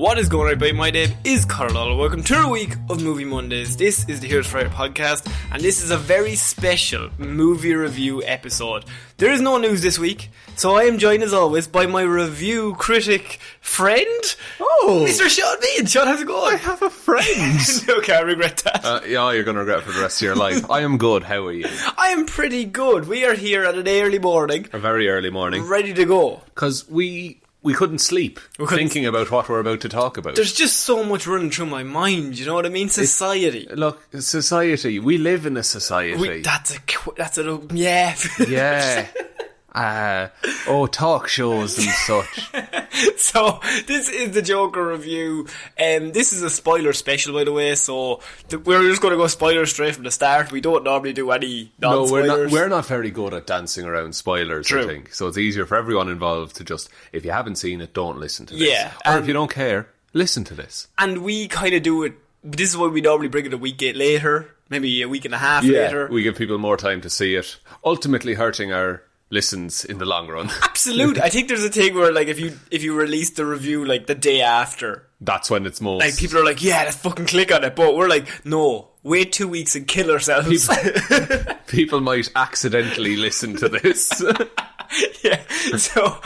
What is going on, everybody? My name is Carl. Welcome to a week of Movie Mondays. This is the Heroes Friday podcast, and this is a very special movie review episode. There is no news this week, so I am joined as always by my review critic friend, Mr. Sean Bean. Sean, how's it going? I have a friend. Okay, I regret that. Yeah, you're going to regret it for the rest of your life. I am good. How are you? I am pretty good. We are here at an early morning. A very early morning. Ready to go. Because we couldn't sleep thinking about what we're about to talk about. There's just so much running through my mind, you know what I mean? Society. Look, society. We live in a society. That's a yeah. Yeah. Talk shows and such. So, this is the Joker review. This is a spoiler special, by the way, so we're just going to go spoilers straight from the start. We don't normally do any non-spoilers. No, we're not very good at dancing around spoilers, True. I think. So it's easier for everyone involved to just, if you haven't seen it, don't listen to this. Yeah, or if you don't care, listen to this. And we kind of do it, this is why we normally bring it a week later, maybe a week and a half later. We give people more time to see it, ultimately hurting our listens in the long run. Absolutely. I think there's a thing where, like, if you release the review like the day after, that's when it's most, like, people are like, yeah, let's fucking click on it, but we're like, no, wait 2 weeks and kill ourselves. People might accidentally listen to this. Yeah, so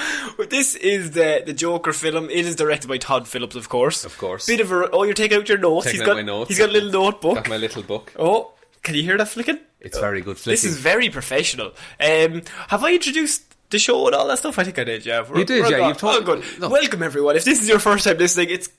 this is the Joker film. It is directed by Todd Phillips, of course. Of course. Bit of you're taking out your notes. Taking out my notes. He's got a little notebook. Got my little book. Oh, can you hear that flicking? It's very good flicking. This is very professional. Have I introduced the show and all that stuff? I think I did, yeah. You did, yeah. You've told good. Welcome, everyone. If this is your first time listening, it's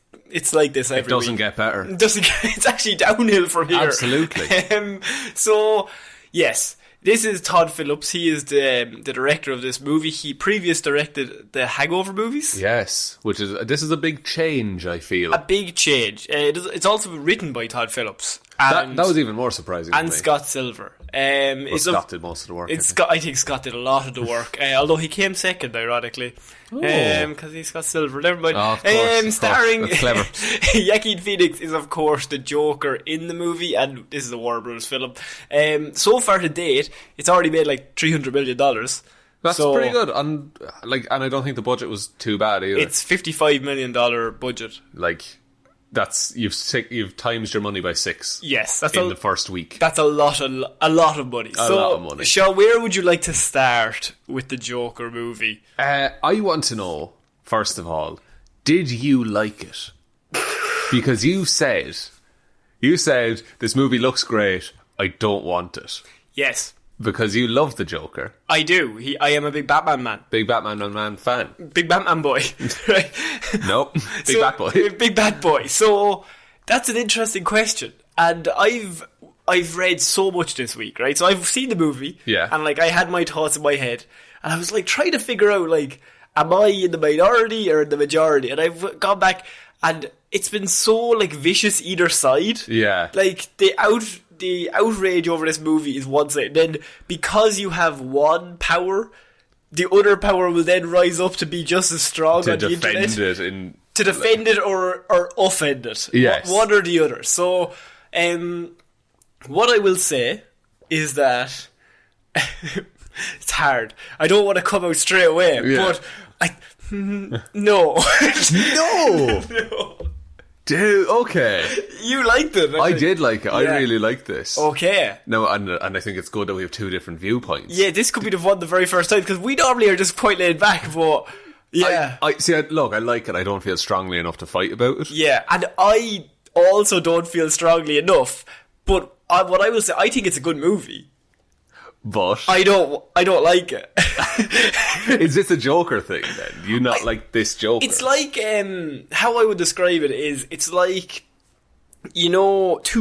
like this every week. It doesn't get better. It's actually downhill from here. Absolutely. So, yes. This is Todd Phillips. He is the director of this movie. He previously directed the Hangover movies. Yes, this is a big change, I feel. A big change. It's also written by Todd Phillips. That was even more surprising to me. And Scott Silver. Scott did most of the work. I think Scott did a lot of the work. Although he came second, ironically. Because he's Scott Silver. Never mind. Oh, of course, starring That's clever. Joaquin Phoenix is, of course, the Joker in the movie, and this is a Warner Bros. Film. So far to date, it's already made like $300 million. That's pretty good, and I don't think the budget was too bad either. It's $55 million budget. That's you've times your money by 6. Yes, in the first week. That's a lot of money. A lot of money. Sean, where would you like to start with the Joker movie? I want to know, first of all, did you like it? Because you said this movie looks great. I don't want it. Yes. Because you love the Joker. I do. I am a big Batman man. Big Batman man fan. Big Batman boy. Right? Nope. Big Bat boy. Big Bat boy. So that's an interesting question. And I've read so much this week, right? So I've seen the movie. Yeah. And I had my thoughts in my head. And I was trying to figure out am I in the minority or in the majority? And I've gone back and it's been so vicious either side. Yeah. The outrage over this movie is one side. Then, because you have one power, the other power will then rise up to be just as strong on the internet. To defend it or offend it. Yes. One or the other. So, what I will say is that it's hard. I don't want to come out straight away, but no. No! No. Dude, okay. You liked it. I did like it. I really liked this. Okay. No, and I think it's good that we have two different viewpoints. Yeah, this could be the very first time, because we normally are just quite laid back, but yeah. I like it. I don't feel strongly enough to fight about it. Yeah, and I also don't feel strongly enough, but what I will say, I think it's a good movie. But I don't like it. Is this a Joker thing then? Do you not like this Joker? It's how I would describe it is, it's two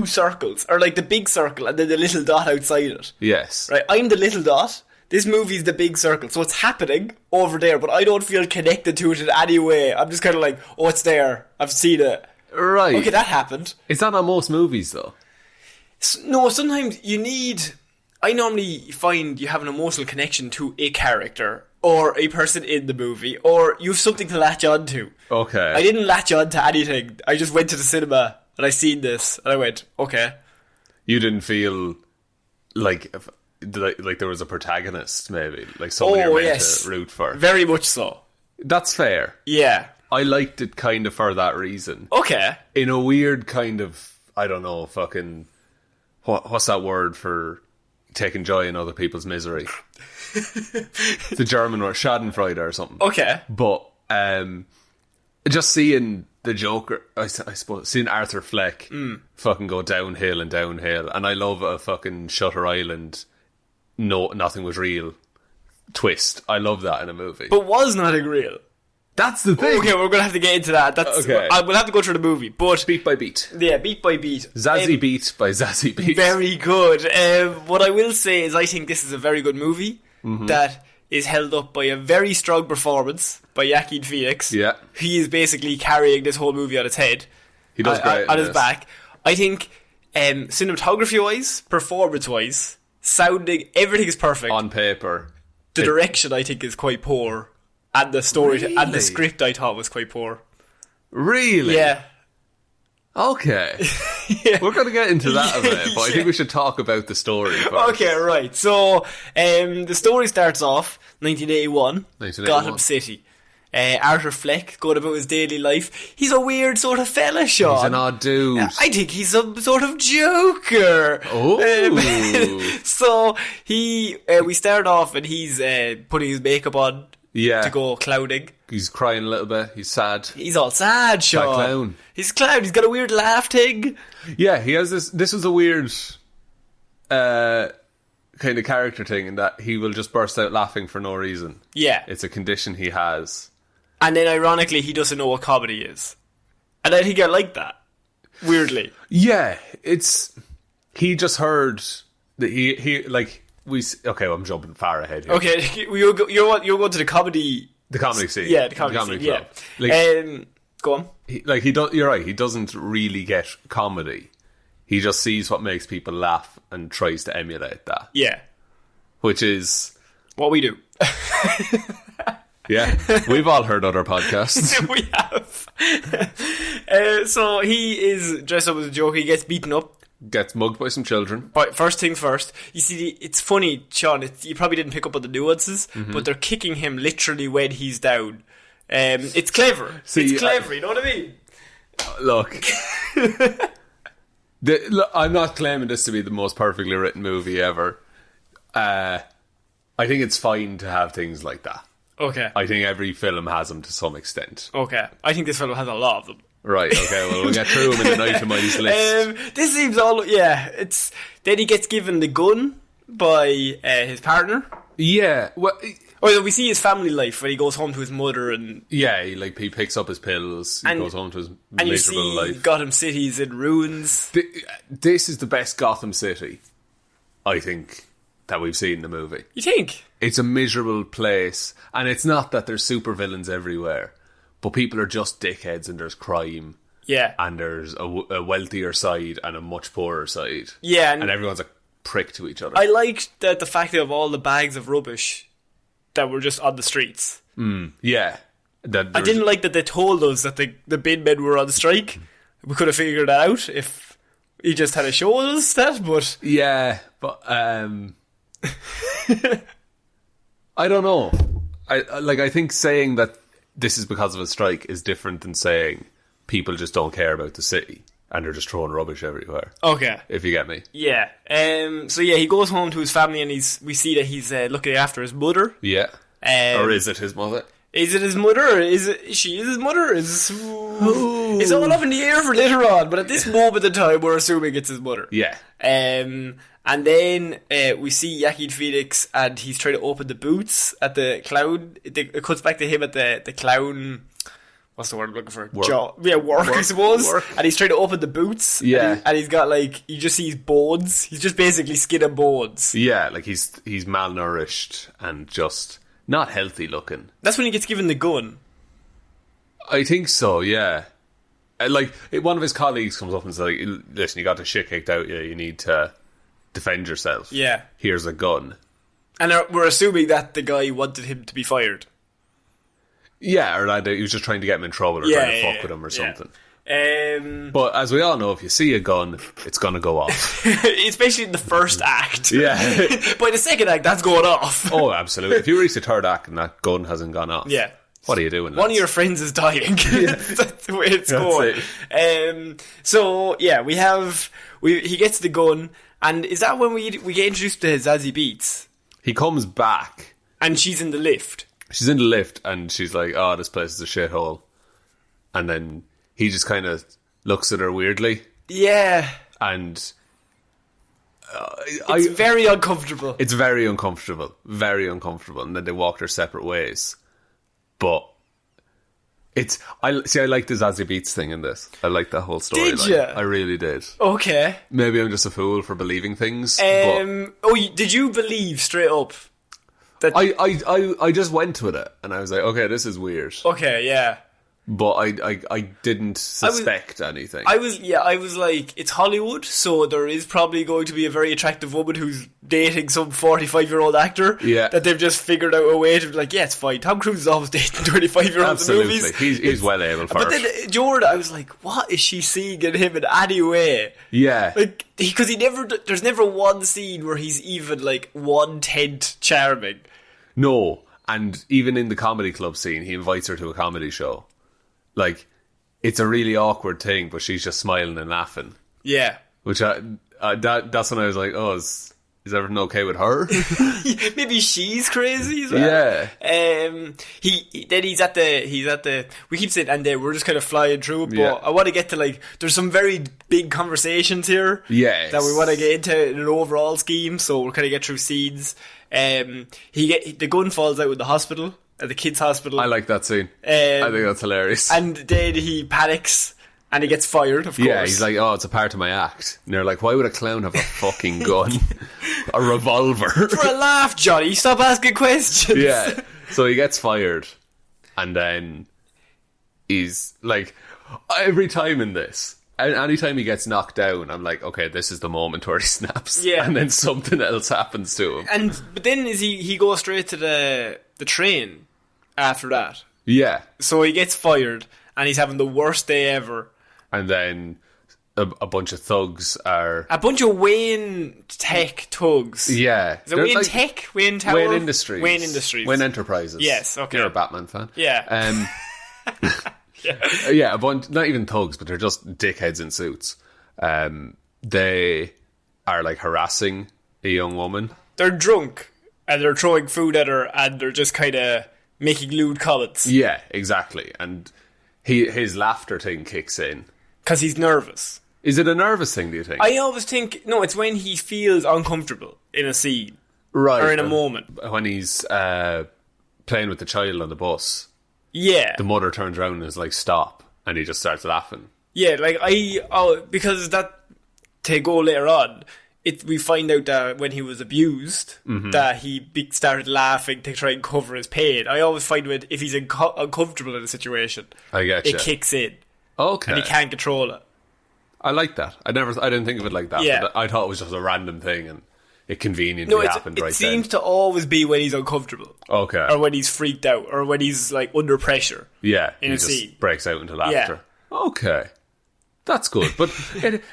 circles, or the big circle and then the little dot outside it. Yes. Right, I'm the little dot. This movie's the big circle, so it's happening over there, but I don't feel connected to it in any way. I'm just kind of oh, it's there. I've seen it. Right. Okay, that happened. Is that on most movies though? No, sometimes you need... I normally find you have an emotional connection to a character or a person in the movie, or you have something to latch on to. Okay. I didn't latch on to anything. I just went to the cinema and I seen this and I went, okay. You didn't feel like there was a protagonist, maybe? Like somebody you're meant to root for? Very much so. That's fair. Yeah. I liked it kind of for that reason. Okay. In a weird kind of, I don't know, fucking, what's that word for taking joy in other people's misery? The German word, Schadenfreude or something. Okay. But just seeing the Joker, I suppose, seeing Arthur Fleck fucking go downhill and downhill, and I love a fucking Shutter Island, no, nothing was real twist. I love that in a movie. But was nothing real. That's the thing. Okay, we're going to have to get into that. That's Okay. We'll have to go through the movie. But Beat by beat. yeah, beat by beat. Zazie Beat by Zazie Beat. Very good. What I will say is I think this is a very good movie that is held up by a very strong performance by Joaquin Phoenix. Yeah. He is basically carrying this whole movie on his head. He does great. On his yes. back. I think cinematography-wise, performance-wise, sounding, everything is perfect. On paper. The direction, I think, is quite poor. And the story and Really? the script, I thought, was quite poor. Really? Yeah. Okay. Yeah. We're going to get into that a bit, but I Yeah. think we should talk about the story first. Okay, right. So, the story starts off 1981, 1981. Gotham City. Arthur Fleck going about his daily life. He's a weird sort of fella, Sean. He's an odd dude. I think he's some sort of joker. Oh. So we start off and he's putting his makeup on Yeah. to go clowning. He's crying a little bit. He's sad. He's all sad, Sean. clown. He's a clown. He's got a weird laugh thing. Yeah, he has this. This is a weird kind of character thing in that he will just burst out laughing for no reason. Yeah. It's a condition he has. And then ironically, he doesn't know what comedy is. And I think I like that. Weirdly. Yeah, it's. He just heard that he like we. Okay, well, I'm jumping far ahead here. Okay, you're going to the comedy. The comedy scene. Yeah, the comedy scene. club. Yeah. Like, Go on. he does. You're right. He doesn't really get comedy. He just sees what makes people laugh and tries to emulate that, Yeah. which is What we do. yeah. We've all heard other podcasts. We have. So he is dressed up as a joker. He gets beaten up. Gets mugged by some children. But first things first, you see, it's funny, Sean. You probably didn't pick up on the nuances, Mm-hmm. but they're kicking him literally when he's down. It's clever. See, it's clever. You know what I mean? Look. Look, I'm not claiming this to be the most perfectly written movie ever. I think it's fine to have things like that. Okay. I think every film has them to some extent. Okay. I think this film has a lot of them. Right, okay, well, we'll get through them in an itemised list. This seems all. Yeah. It's then he gets given the gun by his partner. Yeah, well, Oh, we see his family life when he goes home to his mother and yeah, he picks up his pills, he And- goes home to his you miserable see life. Gotham City's in ruins. This is the best Gotham City, I think, that we've seen in the movie. You think? It's a miserable place, and it's not that there's supervillains everywhere, but people are just dickheads, and there's crime, Yeah. and there's a wealthier side and a much poorer side. Yeah, and everyone's a prick to each other. I liked that the fact of all the bags of rubbish that were just on the streets. Yeah. I didn't like that they told us that the bin men were on strike. We could have figured it out if he just had showed us that, but Yeah, but I don't know. I think saying that this is because of a strike is different than saying people just don't care about the city and they're just throwing rubbish everywhere. okay. If you get me. Yeah. So yeah, he goes home to his family and we see that he's looking after his mother. Yeah. Or is it his mother? Is it his mother? Or is she his mother? It's all up in the air for later on, but at this moment in time, we're assuming it's his mother. Yeah. And then we see Joaquin Phoenix, and he's trying to open the boots at the clown. It cuts back to him at the clown. What's the word I'm looking for? Work. Work, I suppose. Work. And he's trying to open the boots. Yeah. And he's got you just see his bones. He's just basically skin and bones. Yeah, he's malnourished and just not healthy looking. That's when he gets given the gun. I think so, yeah. One of his colleagues comes up and says, listen, you got the shit kicked out of you, you need to defend yourself. Yeah. Here's a gun. And we're assuming that the guy wanted him to be fired. Yeah, or that he was just trying to get him in trouble or trying to fuck with him or something. But as we all know, if you see a gun, it's going to go off. Especially in the first act. Yeah. By the second act, that's going off. Oh, absolutely. If you reach the third act and that gun hasn't gone off, Yeah. What are you doing? One of lads? your friends is dying. That's the way it's going. So yeah, he gets the gun, and is that when we get introduced to Zazie Beetz? He comes back. And she's in the lift. She's in the lift, and she's like, "Oh, this place is a shithole." And then he just kind of looks at her weirdly, Yeah. and It's very uncomfortable. it's very uncomfortable, and then they walk their separate ways. But I like the Zazie Beetz thing in this. I like that whole story. Did ya? I really did. Okay. Maybe I'm just a fool for believing things. But Did you believe straight up that? I just went with it, and I was like, okay, this is weird. Okay, yeah. But I didn't suspect anything. I was like, it's Hollywood, so there is probably going to be a very attractive woman who's dating some 45-year-old actor. Yeah. That they've just figured out a way to be like, yeah, it's fine. Tom Cruise is always dating 25-year-olds in Absolutely, movies. he's well able for But it. then Jordan, I was like, what is she seeing in him in any way? Yeah. Like, because there's never one scene where he's even like 1/10 charming. No, and even in the comedy club scene, he invites her to a comedy show. Like, it's a really awkward thing, but she's just smiling and laughing. Yeah. Which that's when I was like, oh, is everything okay with her? Maybe she's crazy as well. Yeah. He's at the we keep saying, and we're just kind of flying through it, but Yeah. I want to get to, like, there's some very big conversations here. Yes. That we want to get into in an overall scheme, so we'll kind of get through scenes. The gun falls out in the hospital, at the kids' hospital. I like that scene. I think that's hilarious. And then he panics and he gets fired, of course. Yeah, he's like, oh, it's a part of my act. And they're like, why would a clown have a fucking gun? A revolver. For a laugh, Johnny, stop asking questions. Yeah. So he gets fired. And then he's like, every time in this, anytime he gets knocked down, I'm like, okay, this is the moment where he snaps. Yeah. And then something else happens to him. But then he goes straight to the train after that. Yeah. So he gets fired and he's having the worst day ever. And then a bunch of thugs are... A bunch of Wayne Tech thugs. Yeah. Is it Wayne Tech? Wayne Tower? Wayne Industries. Wayne Industries. Wayne Enterprises. Yes, okay. You're a Batman fan. Yeah. Yeah, a bunch, not even thugs, but they're just dickheads in suits. They are like harassing a young woman. They're drunk and they're throwing food at her and they're just kind of making lewd comments. Yeah, exactly. And his laughter thing kicks in. Because he's nervous. Is it a nervous thing, do you think? I always think, no, it's when he feels uncomfortable in a scene. Right. Or in a moment. When he's playing with the child on the bus, Yeah. the mother turns around and is like, stop. And he just starts laughing. Yeah, like because that, to go later on, we find out that when he was abused, that he started laughing to try and cover his pain. I always find if he's uncomfortable in a situation, I get it you. kicks in Okay. and he can't control it. I like that. I didn't think of it like that. Yeah. But I thought it was just a random thing and it conveniently happened right it seems to always be when he's uncomfortable. Okay. Or when he's freaked out, or when he's like under pressure. Yeah, in he a just scene. breaks out into laughter. Okay. That's good, but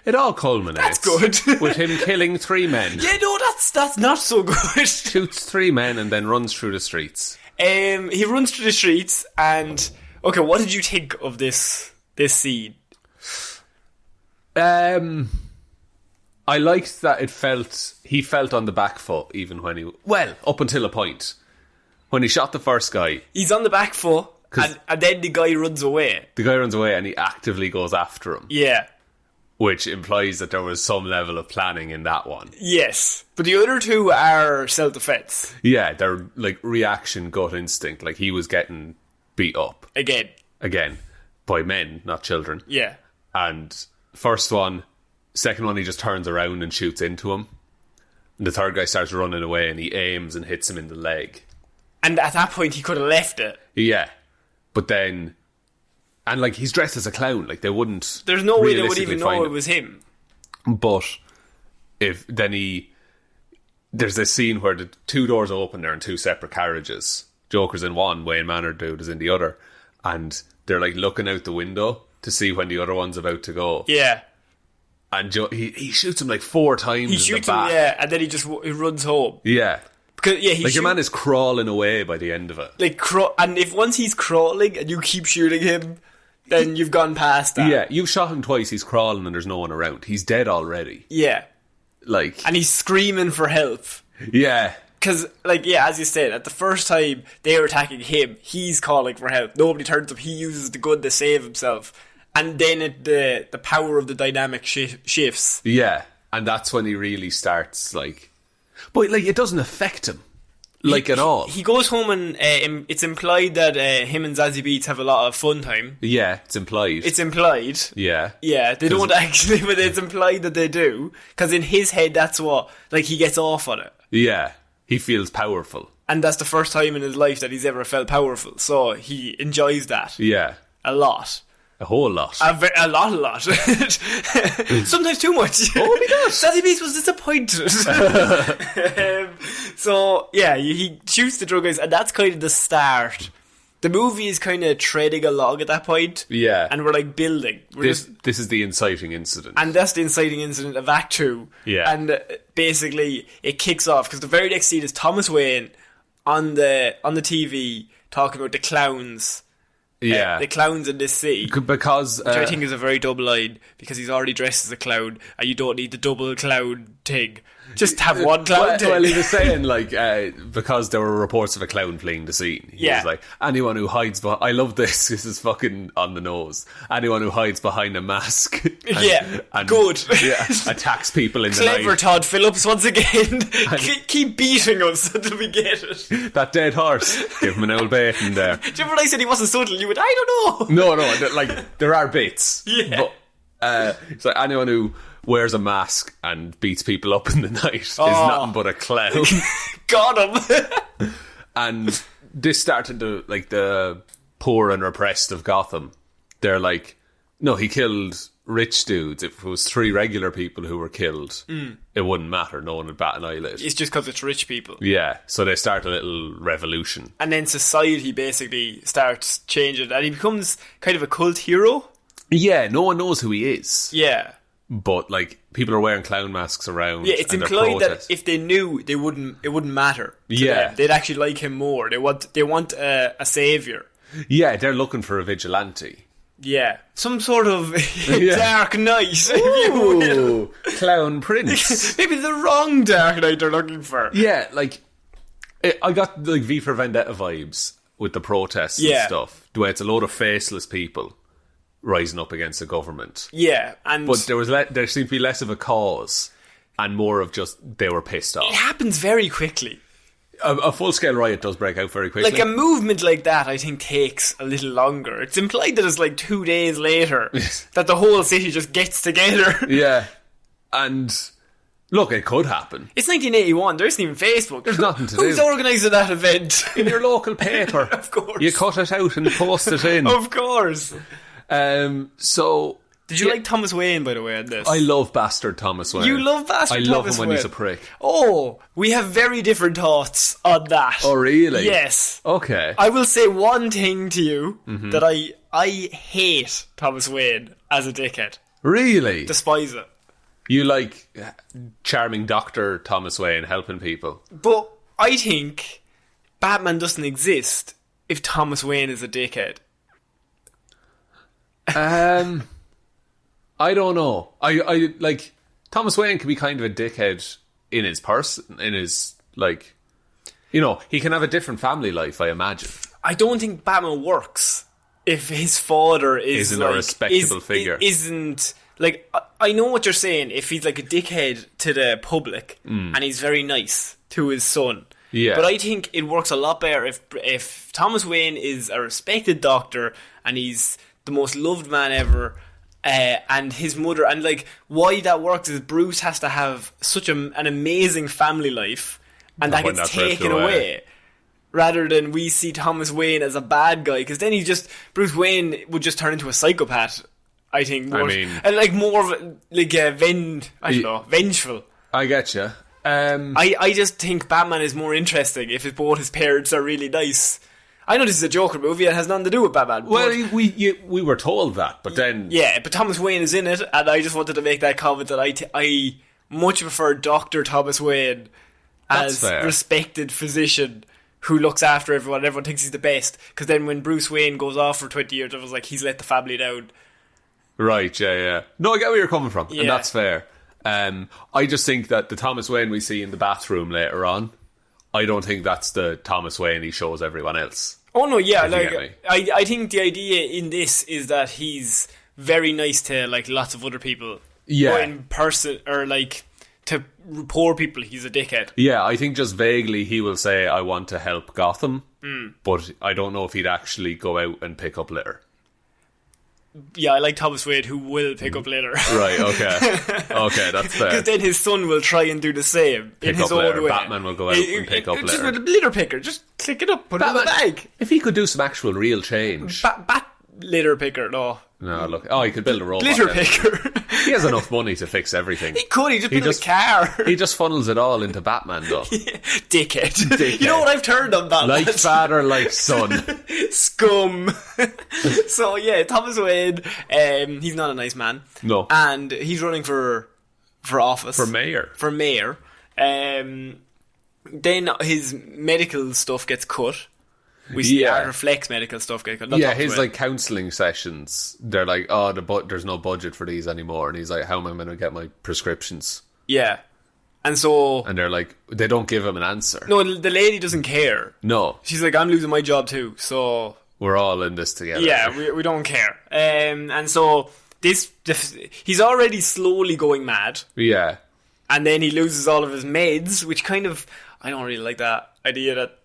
it all culminates. That's good. with him killing 3 men. Yeah, no, that's not so good. Shoots 3 men and then runs through the streets. He runs through the streets and okay, what did you think of this scene? I liked that he felt on the back foot even when up until a point. When he shot the first guy, He's on the back foot and then the guy runs away. the guy runs away and he actively goes after him, Yeah. which implies that there was some level of planning in that one. Yes. But the other two are self-defense. Yeah, they're like reaction gut instinct. Like he was getting beat up Again. by men, not children. Yeah. And second one, he just turns around and shoots into him. And the third guy starts running away and he aims and hits him in the leg. And at that point he could have left it. Yeah. But then, and like he's dressed as a clown, like they wouldn't. There's no way they would realistically even find know him. it was him. But there's this scene where the 2 doors open, they're in 2 separate carriages. Joker's in one, Wayne Manor dude is in the other. And they're like looking out the window to see when the other one's about to go. Yeah. And he shoots him like 4 times He in shoots the him, back. yeah, and then he runs home. Yeah. 'Cause, yeah, Like, your man is crawling away by the end of it. like and if once he's crawling and you keep shooting him, then you've gone past that. Yeah, you've shot him twice, he's crawling and there's no one around. He's dead already. Yeah. Like, And he's screaming for help. yeah. Because, like, yeah, as you said, at the first time they were attacking him, he's calling for help. Nobody turns up. He uses the gun to save himself. And then the power of the dynamic shifts. Yeah, and that's when he really starts, like... But, like, it doesn't affect him. Like, at all. He goes home and it's implied that him and Zazie Beetz have a lot of fun time. Yeah, it's implied. It's implied. Yeah. Yeah, they don't actually, but it's implied that they do. Because in his head, that's what, like, he gets off on it. Yeah. He feels powerful. And that's the first time in his life that he's ever felt powerful. So he enjoys that. Yeah. A lot. A whole lot. A lot. Sometimes too much. Oh my God. Zazie Beetz was disappointed. So, yeah, he shoots the drug guys, and that's kind of the start. The movie is kind of treading along at that point. Yeah. And we're like building. This is the inciting incident. And that's the inciting incident of Act 2. Yeah. And basically, it kicks off, because the very next scene is Thomas Wayne on the TV talking about the clowns. Yeah. The clowns in this city. Because... Which I think is a very double line, because he's already dressed as a clown, and you don't need the double clown thing. Just have one clown thing. Well, he was saying, like, because there were reports of a clown fleeing the scene. He was like, anyone who hides behind... I love this. This is fucking on the nose. Anyone who hides behind a mask... and, good. Yeah, attacks people in the Clever night. Todd Phillips, once again. Keep beating us until we get it. That dead horse. Give him an old bait in there. Do you remember when I said he wasn't subtle? You went, I don't know. No, like, there are bits. Yeah. But, it's like anyone who wears a mask and beats people up in the night is nothing but a clown. Got him. And this started to, like, the poor and repressed of Gotham. They're like, no, he killed rich dudes. If it was 3 regular people who were killed, it wouldn't matter. No one would bat an eyelid. It's just because it's rich people. Yeah, so they start a little revolution. And then society basically starts changing, and he becomes kind of a cult hero. Yeah, no one knows who he is. Yeah. But, like, people are wearing clown masks around. Yeah, it's and implied that if they knew, it wouldn't matter to them. They'd actually like him more. They want a saviour. Yeah, they're looking for a vigilante. Yeah. Some sort of Dark Knight, if you will. Clown Prince. Maybe the wrong Dark Knight they're looking for. Yeah, like, I got, like, V for Vendetta vibes with the protests and stuff. The way it's a load of faceless people rising up against the government. Yeah, and... But there seemed to be less of a cause and more of just they were pissed off. It happens very quickly. A full-scale riot does break out very quickly. Like, a movement like that, I think, takes a little longer. It's implied that it's like 2 days later that the whole city just gets together. Yeah. And, look, it could happen. It's 1981. There isn't even Facebook. There's nothing to do. Who's organising that event? In your local paper. Of course. You cut it out and post it in. Of course. So... Did you like Thomas Wayne, by the way, on this? I love Bastard Thomas Wayne. You love Bastard Thomas Wayne? I love him when he's a prick. Oh, we have very different thoughts on that. Oh, really? Yes. Okay. I will say one thing to you, that I hate Thomas Wayne as a dickhead. Really? Despise it. You like charming Dr. Thomas Wayne helping people? But I think Batman doesn't exist if Thomas Wayne is a dickhead. I don't know. I like Thomas Wayne can be kind of a dickhead in his person, in his, like, you know, he can have a different family life, I imagine. I don't think Batman works if his father isn't a respectable figure. Isn't, like, I know what you're saying. If he's like a dickhead to the public and he's very nice to his son. Yeah. But I think it works a lot better if Thomas Wayne is a respected doctor and he's the most loved man ever. And his mother, and like why that works is Bruce has to have such an amazing family life, and that gets taken away. Rather than we see Thomas Wayne as a bad guy, because then Bruce Wayne would just turn into a psychopath. I think. And like more of like vengeful. I get you. I just think Batman is more interesting if both his parents are really nice. I know this is a Joker movie, it has nothing to do with Batman. Well, we were told that, but then... Yeah, but Thomas Wayne is in it, and I just wanted to make that comment that I much prefer Dr. Thomas Wayne as fair. respected physician who looks after everyone. Everyone thinks he's the best. Because then when Bruce Wayne goes off for 20 years, it was like he's let the family down. Right, yeah. No, I get where you're coming from, Yeah. and that's fair. I just think that the Thomas Wayne we see in the bathroom later on, I don't think that's the Thomas Wayne he shows everyone else. Oh no, yeah, If you get me. I think the idea in this is that he's very nice to like lots of other people. Yeah. Or in person, or like to poor people, he's a dickhead. Yeah, I think just vaguely he will say, I want to help Gotham, Hmm. but I don't know if he'd actually go out and pick up litter. Yeah, I like Thomas Wade, who will pick up litter. Right, okay. Okay, that's fair. Because then his son will try and do the same Pick in his up own litter. way. Batman will go out and pick up Just litter. with a litter picker, just click it up, put it in the bag. If he could do some actual real change. Bat litter picker, no. No, look. Oh, he could build a robot. Litter then. picker. He has enough money to fix everything. He could, he just built just- a car. He just funnels it all into Batman, though. Dickhead. You know what I've turned on Batman? Like father, like son. Scum. So yeah, Thomas Wayne, he's not a nice man. No. And he's running for office. For mayor. For mayor. Then his medical stuff gets cut. We see Yeah. Arthur Fleck's medical stuff get cut. Not Yeah, Thomas his Wayne. like counselling sessions. They're like, oh, there's no budget for these anymore, and he's like, how am I going to get my prescriptions? Yeah. And so And they're like, they don't give him an answer. no, the lady doesn't care. No, She's like, I'm losing my job too, so we're all in this together. yeah, we don't care. And so he's already slowly going mad. Yeah. And then he loses all of his meds, which kind of, I don't really like that idea that,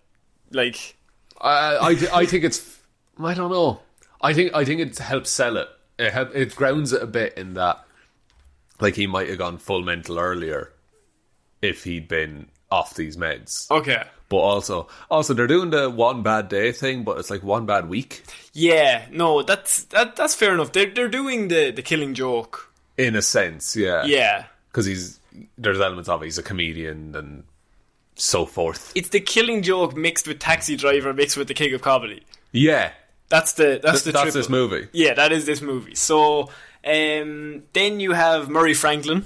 like, I think it's, I don't know. I think it helps sell it. It grounds it a bit in that, like, he might have gone full mental earlier if he'd been off these meds. okay. But also they're doing the one bad day thing, but it's like one bad week Yeah, no, that's fair enough. They're doing the Killing Joke. in a sense. Yeah. Yeah. Because there's elements of it. He's a comedian and so forth. It's the Killing Joke mixed with Taxi Driver mixed with the King of Comedy. Yeah. That's the That's triple. this movie. Yeah, that is this movie. So, then you have Murray Franklin.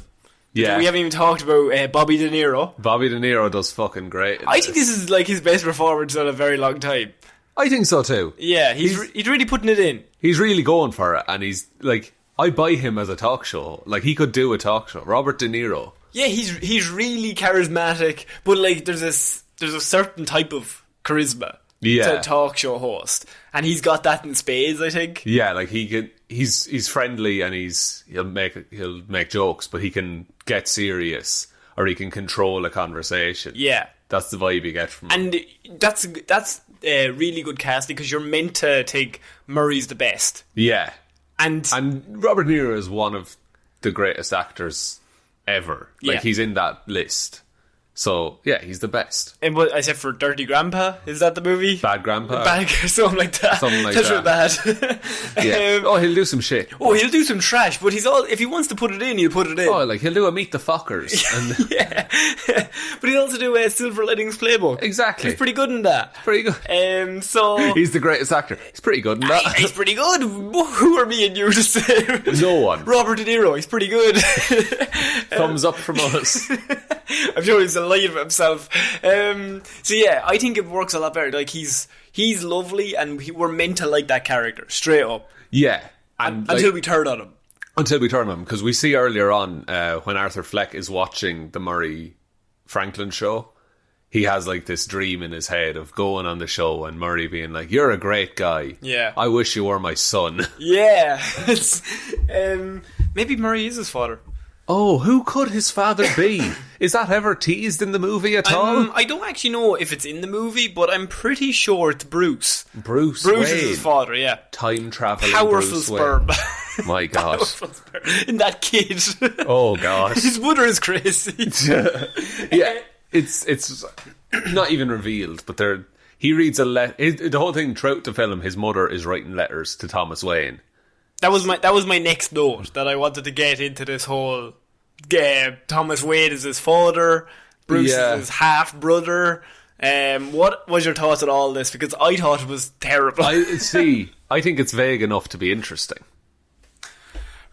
Yeah. We haven't even talked about Bobby De Niro. Bobby De Niro does fucking great. in I think this is like his best performance in a very long time. I think so too. Yeah, he's really putting it in. He's really going for it, and he's like, I buy him as a talk show. Like, he could do a talk show. Robert De Niro. Yeah, he's really charismatic, but like there's a certain type of charisma Yeah. to a talk show host, and he's got that in spades, I think. Yeah, like he's friendly and he'll make jokes, but he can get serious or he can control a conversation. Yeah, That's the vibe you get from him. and that's really good casting because you're meant to think Murray's the best, Yeah. and And Robert De Niro is one of the greatest actors ever. Like, Yeah. he's in that list. So, yeah, he's the best. what I said for Dirty Grandpa, is that the movie? Bad Grandpa. Bad, something like that. Something like That's that. real bad. Yeah. Um, Oh, he'll do some shit. he'll do some trash, but if he wants to put it in, he'll put it in. Oh, like, he'll do a Meet the Fockers. And Yeah, but he'll also do a Silver Linings Playbook. Exactly. He's pretty good in that. pretty good. So He's the greatest actor. He's pretty good in that. he's pretty good. Who are me and you to say? No one. Robert De Niro. He's pretty good. Thumbs up from us. I'm sure he's delighted with himself. So yeah, I think it works a lot better. Like he's lovely, and we're meant to like that character straight up Yeah. And until like, we turn on him. until we turn on him, because we see earlier on when Arthur Fleck is watching the Murray Franklin show, he has like this dream in his head of going on the show and Murray being like, "You're a great guy. Yeah. I wish you were my son." Yeah, maybe Murray is his father. Oh, who could his father be? Is that ever teased in the movie at all? I don't actually know if it's in the movie, but I'm pretty sure it's Bruce. Bruce Bruce Wayne. is his father. Yeah, Time traveling powerful Bruce sperm. Wayne. My God. Powerful sperm in that kid. Oh God. His mother is crazy. Yeah, it's not even revealed, but he reads a letter. The whole thing throughout the film, his mother is writing letters to Thomas Wayne. That was my next note that I wanted to get into this whole. Thomas Wayne is his father. Bruce Yeah. is his half brother. What was your thoughts on all this? Because I thought it was terrible. I think it's vague enough to be interesting.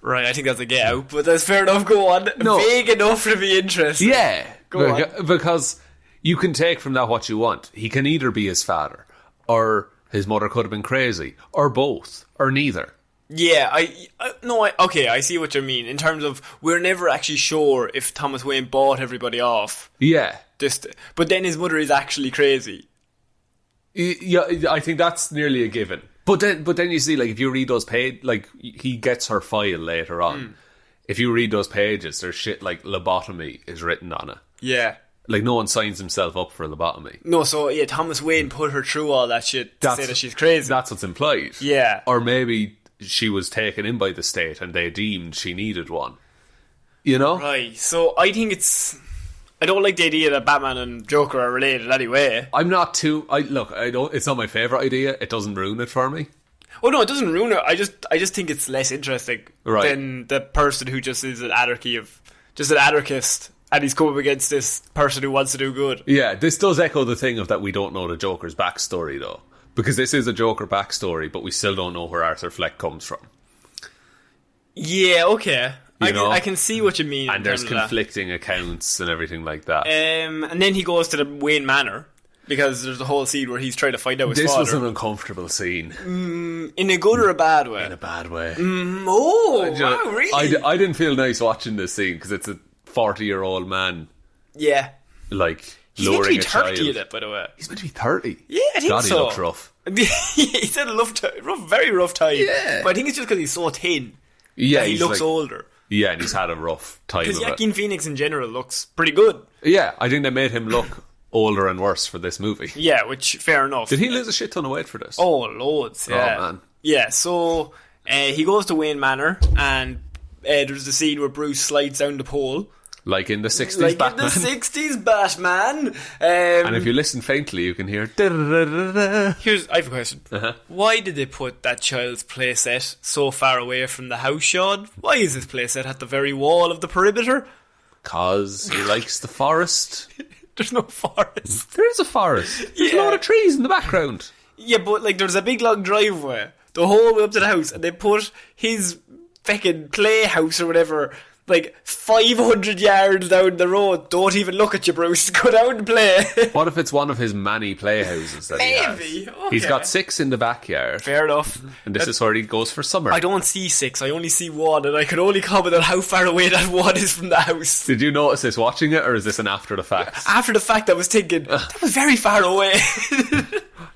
Right, I think that's a get out, but that's fair enough. Go on. No. Vague enough to be interesting. Yeah, Go on. because you can take from that what you want. He can either be his father, or his mother could have been crazy, or both, or neither. Yeah, okay, I see what you mean. In terms of, we're never actually sure if Thomas Wayne bought everybody off. Yeah. But then his mother is actually crazy. Yeah, I think that's nearly a given. But then you see, like, if you read those pages, like, he gets her file later on. If you read those pages, there's shit like lobotomy is written on it. Yeah. Like, no one signs himself up for a lobotomy. No, so, yeah, Thomas Wayne put her through all that shit to say that she's crazy. That's what's implied. Yeah. Or maybe she was taken in by the state and they deemed she needed one. You know? Right, so I think I don't like the idea that Batman and Joker are related anyway. I'm not too... it's not my favourite idea. It doesn't ruin it for me. Oh no, it doesn't ruin it. I just think it's less interesting than the person who just is an anarchist, and he's come up against this person who wants to do good. Yeah, this does echo the thing of that we don't know the Joker's backstory, though. Because this is a Joker backstory, but we still don't know where Arthur Fleck comes from. Yeah, okay. I can see what you mean. And there's conflicting accounts and everything like that. And then he goes to the Wayne Manor, because there's a whole scene where he's trying to find out his father. This was an uncomfortable scene. In a good or a bad way? In a bad way. Wow, really? I didn't feel nice watching this scene, because it's a 40-year-old man. Yeah. Like, he's lowering meant to be 30 in it, by the way. He's meant to be 30? Yeah, I think God, so. he looks rough. He said very rough time. Yeah. But I think it's just because he's so thin. Yeah, he looks older. Yeah, and he's had a rough time of it. Because Joaquin Phoenix in general looks pretty good. Yeah, I think they made him look older and worse for this movie. Yeah, which, fair enough. Did he lose a shit ton of weight for this? Oh, loads, yeah. Oh, man. Yeah, so he goes to Wayne Manor, and there's the scene where Bruce slides down the pole. Like in the 60s Batman. Like in the 60s Batman. And if you listen faintly, you can hear... I have a question. Uh-huh. Why did they put that child's playset so far away from the house, Sean? Why is this playset at the very wall of the perimeter? Because he likes the forest. There's no forest. There is a forest. There's a lot of trees in the background. Yeah, but like there's a big long driveway the whole way up to the house, and they put his fucking playhouse or whatever like 500 yards down the road. Don't even look at you, Bruce. Go down and play. What if it's one of his many playhouses that he has? Maybe. Okay. He's got 6 in the backyard. Fair enough. And this is where he goes for summer. I don't see 6. I only see 1, and I can only comment on how far away that 1 is from the house. Did you notice this watching it, or is this an after the fact? After the fact, I was thinking, that was very far away.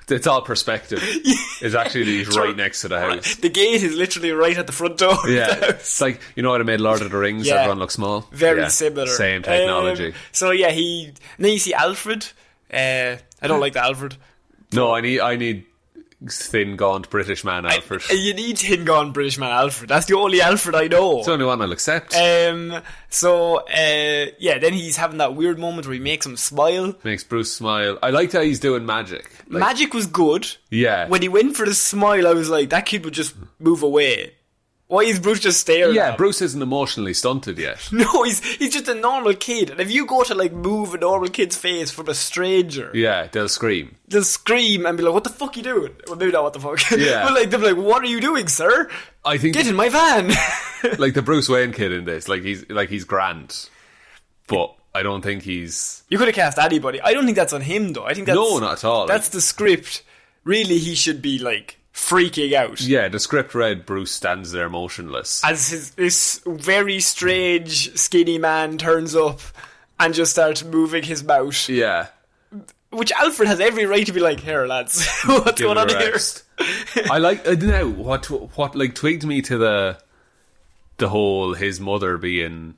It's all perspective. It's actually he's right next to the house. The gate is literally right at the front door. Yeah, it's like, you know how they made Lord of the Rings, Yeah. everyone looks small? Very similar. Same technology. So yeah, and then you see Alfred. I don't like the Alfred. No, I need thin, gaunt British man Alfred. You need thin gone British man Alfred. That's the only Alfred I know. It's the only one I'll accept. Then he's having that weird moment where he makes him smile. Makes Bruce smile. I liked how he's doing magic. Like, Magic was good. Yeah. When he went for the smile, I was like, that kid would just move away. Why is Bruce just staring at him? Bruce isn't emotionally stunted yet. No, he's just a normal kid. And if you go to like move a normal kid's face from a stranger, Yeah, they'll scream. they'll scream and be like, "What the fuck are you doing?" Well, maybe not what the fuck. Yeah. But like they'll be like, "What are you doing, sir? I think Get in my van." like the Bruce Wayne kid in this, he's grand, but I don't think he's... You could have cast anybody. I don't think that's on him though. I think that's No, not at all. That's the script. Really, he should be like freaking out. Yeah, the script read Bruce stands there motionless. As this very strange skinny man turns up and just starts moving his mouth. Yeah. Which Alfred has every right to be like, "Here, lads, what's Give going it on a here?" rest. I don't know what like twigged me to the whole his mother being,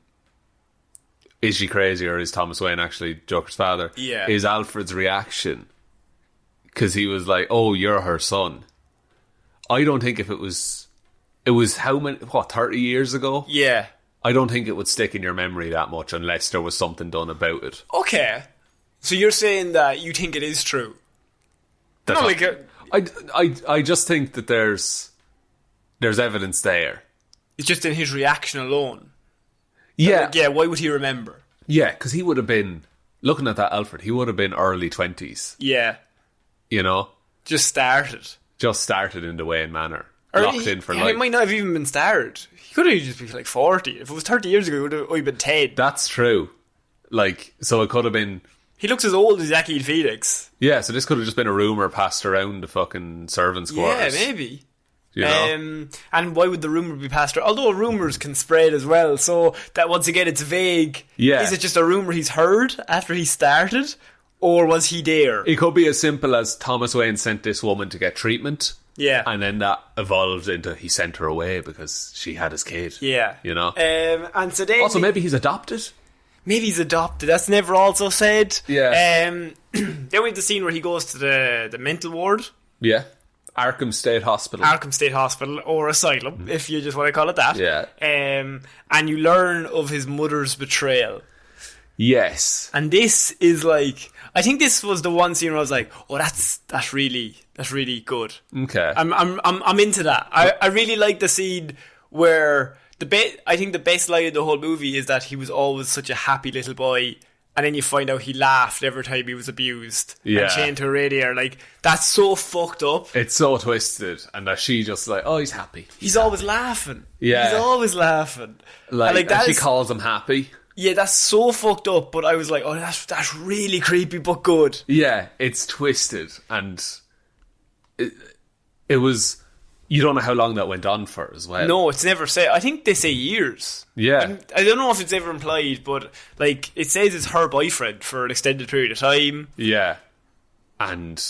is she crazy or is Thomas Wayne actually Joker's father? Yeah. Is Alfred's reaction, because he was like, "Oh, you're her son." I don't think if it was how many 30 years ago. Yeah. I don't think it would stick in your memory that much unless there was something done about it. Okay. So you're saying that you think it is true? That's No, not- like I just think that there's evidence there. it's just in his reaction alone. Yeah, Like, yeah. Why would he remember? yeah, because he would have been looking at that Alfred. He would have been early 20s. Yeah. You know, Just started. just started in the Wayne Manor, Or locked in for He life. might not have even been started. He could have just been like 40. If it was 30 years ago, he would have been 10. That's true. Like, so it could have been He looks as old as Joaquin Phoenix. Yeah, so this could have just been a rumour passed around the fucking servants' quarters. Yeah, maybe. You know? And why would the rumour be passed around? Although rumours can spread as well, so that once again it's vague. Yeah. Is it just a rumour he's heard after he started? Or was he there? It could be as simple as Thomas Wayne sent this woman to get treatment. Yeah. And then that evolved into he sent her away because she had his kid. Yeah. You know? And so then... Also, maybe he's adopted? Maybe he's adopted. That's never also said. Yeah. Then we have the scene where he goes to the mental ward. Yeah. Arkham State Hospital. Arkham State Hospital, or Asylum, if you just want to call it that. Yeah. And you learn of his mother's betrayal. Yes. And this is like... I think this was the one scene where I was like, oh, that's really good. Okay. I'm into that. I really like the scene where... I think the best line of the whole movie is that he was always such a happy little boy, and then you find out he laughed every time he was abused and chained to a radiator. Like, that's so fucked up. It's so twisted, and that she just like, oh, he's happy. He's always laughing. Yeah. He's always laughing. Like and she calls him happy. Yeah, that's so fucked up, but I was like, oh, that's really creepy, but good. Yeah, it's twisted, and it was... You don't know how long that went on for as well. No, it's never said. I think they say years. Yeah. I don't know if it's ever implied, but like it says it's her boyfriend for an extended period of time. Yeah. And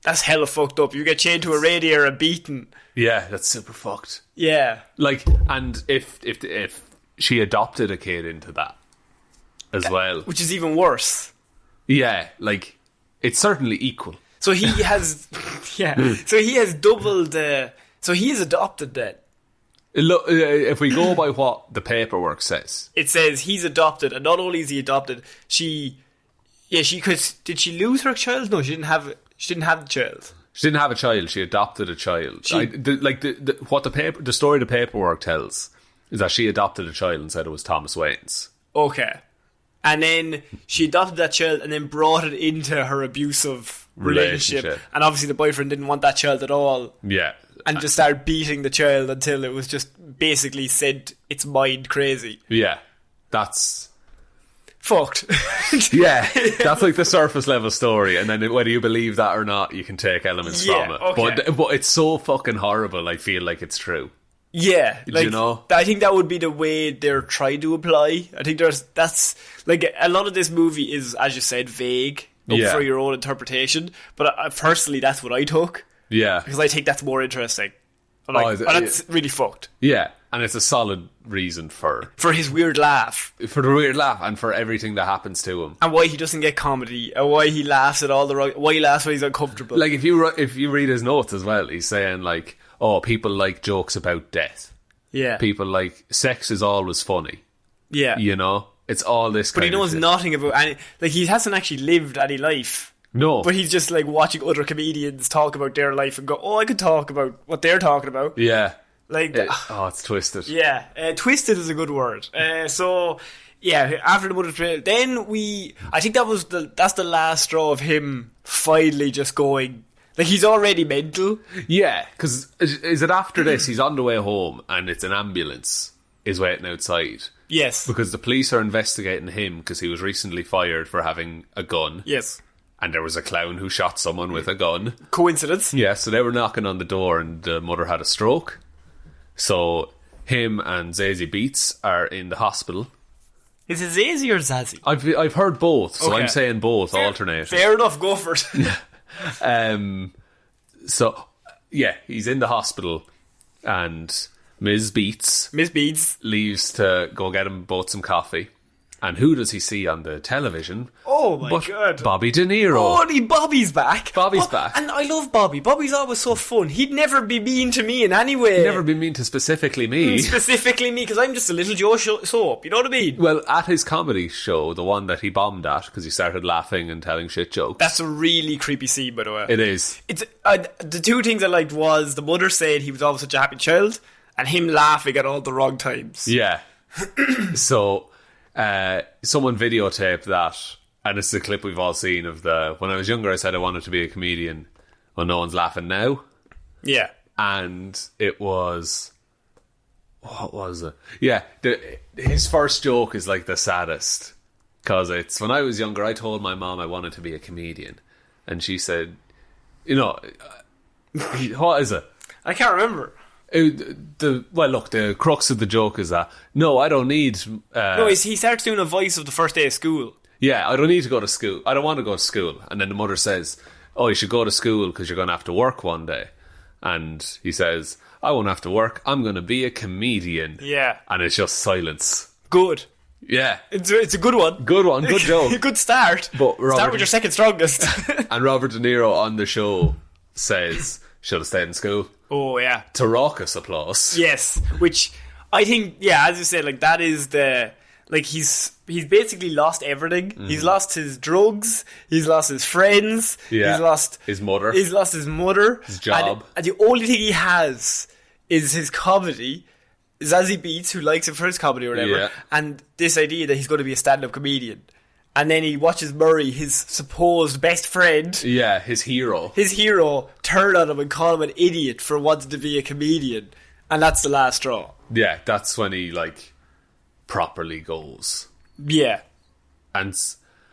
that's hella fucked up. You get chained to a radiator and beaten. Yeah, that's super fucked. Yeah. Like, and if she adopted a kid into that as well. Which is even worse. Yeah, like, it's certainly equal. So he has, so he has doubled. So he is adopted then. Look, if we go by what the paperwork says, it says he's adopted, and not only is he adopted, she could. Did she lose her child? No, she didn't have. She didn't have the child. She didn't have a child. She adopted a child. What the story the paperwork tells is that she adopted a child and said it was Thomas Wayne's. Okay, and then she adopted that child and then brought it into her abusive relationship, and obviously the boyfriend didn't want that child at all. Yeah, and just started beating the child until it was just basically sent its mind crazy. Yeah, that's fucked. Yeah, that's like the surface level story, and then whether you believe that or not, you can take elements from it. Okay. But it's so fucking horrible. I feel like it's true. Yeah, like, you know? I think that would be the way they're trying to apply. I think that's like a lot of this movie is, as you said, vague. For your own interpretation, but personally, that's what I took. Yeah, because I think that's more interesting. Like, that's really fucked. Yeah, and it's a solid reason for his weird laugh, for the weird laugh, and for everything that happens to him, and why he doesn't get comedy, and why he laughs at all the wrong, why he laughs when he's uncomfortable. Like if you read his notes as well, he's saying like, oh, people like jokes about death. Yeah, people like sex is always funny. Yeah, you know. It's all this kind of But he knows nothing about any... Like, he hasn't actually lived any life. No. But he's just, like, watching other comedians talk about their life and go, oh, I could talk about what they're talking about. Yeah. Like... it's twisted. Yeah. Twisted is a good word. So, yeah, after the mother's betrayal, then I think that's the last straw of him finally just going... Like, he's already mental. Yeah, because is it after this, he's on the way home, and it's an ambulance is waiting outside... Yes. Because the police are investigating him because he was recently fired for having a gun. Yes. And there was a clown who shot someone with a gun. Coincidence. Yeah, so they were knocking on the door and the mother had a stroke. So him and Zazie Beetz are in the hospital. Is it Zazie or Zazie? I've heard both, so okay. I'm saying both, alternating. Fair enough, go for it. So, yeah, he's in the hospital and... Ms. Beetz leaves to go get him both some coffee. And who does he see on the television? Oh my god. Bobby De Niro. Oh, Bobby's back. Bobby's back. And I love Bobby. Bobby's always so fun. He'd never be mean to me in any way. He'd never be mean to specifically me. Specifically me, because I'm just a little Joe Soap. You know what I mean? Well, at his comedy show, the one that he bombed at, because he started laughing and telling shit jokes. That's a really creepy scene, by the way. It is. It's the two things I liked was the mother saying he was always such a happy child, and him laughing at all the wrong times. Yeah. So, someone videotaped that, and it's a clip we've all seen of when I was younger I said I wanted to be a comedian. Well, no one's laughing now. Yeah. And it was... What was it? Yeah, his first joke is like the saddest. Because it's when I was younger, I told my mom I wanted to be a comedian, and she said, "You know, what is it?" I can't remember. The crux of the joke is that no, I don't need. No, he starts doing a voice of the first day of school. Yeah, I don't need to go to school. I don't want to go to school. And then the mother says, "Oh, you should go to school because you're going to have to work one day." And he says, "I won't have to work. I'm going to be a comedian." Yeah. And it's just silence. Good. Yeah. It's a good one. Good one. Good joke. Good start. But start with your second strongest. And Robert De Niro on the show says, "Should have stayed in school." Oh, yeah. To raucous applause. Yes. Which I think, yeah, as you said, like that is the... Like he's basically lost everything. He's lost his drugs. He's lost his friends. Yeah. He's lost his mother. He's lost his mother. His job. And the only thing he has is his comedy. Zazie Beetz, who likes him for his comedy or whatever, Yeah. and this idea that he's going to be a stand-up comedian. And then he watches Murray, his supposed best friend, Yeah, his hero. turn on him and call him an idiot for wanting to be a comedian. And that's the last straw. Yeah, that's when he, like, properly goes. Yeah. And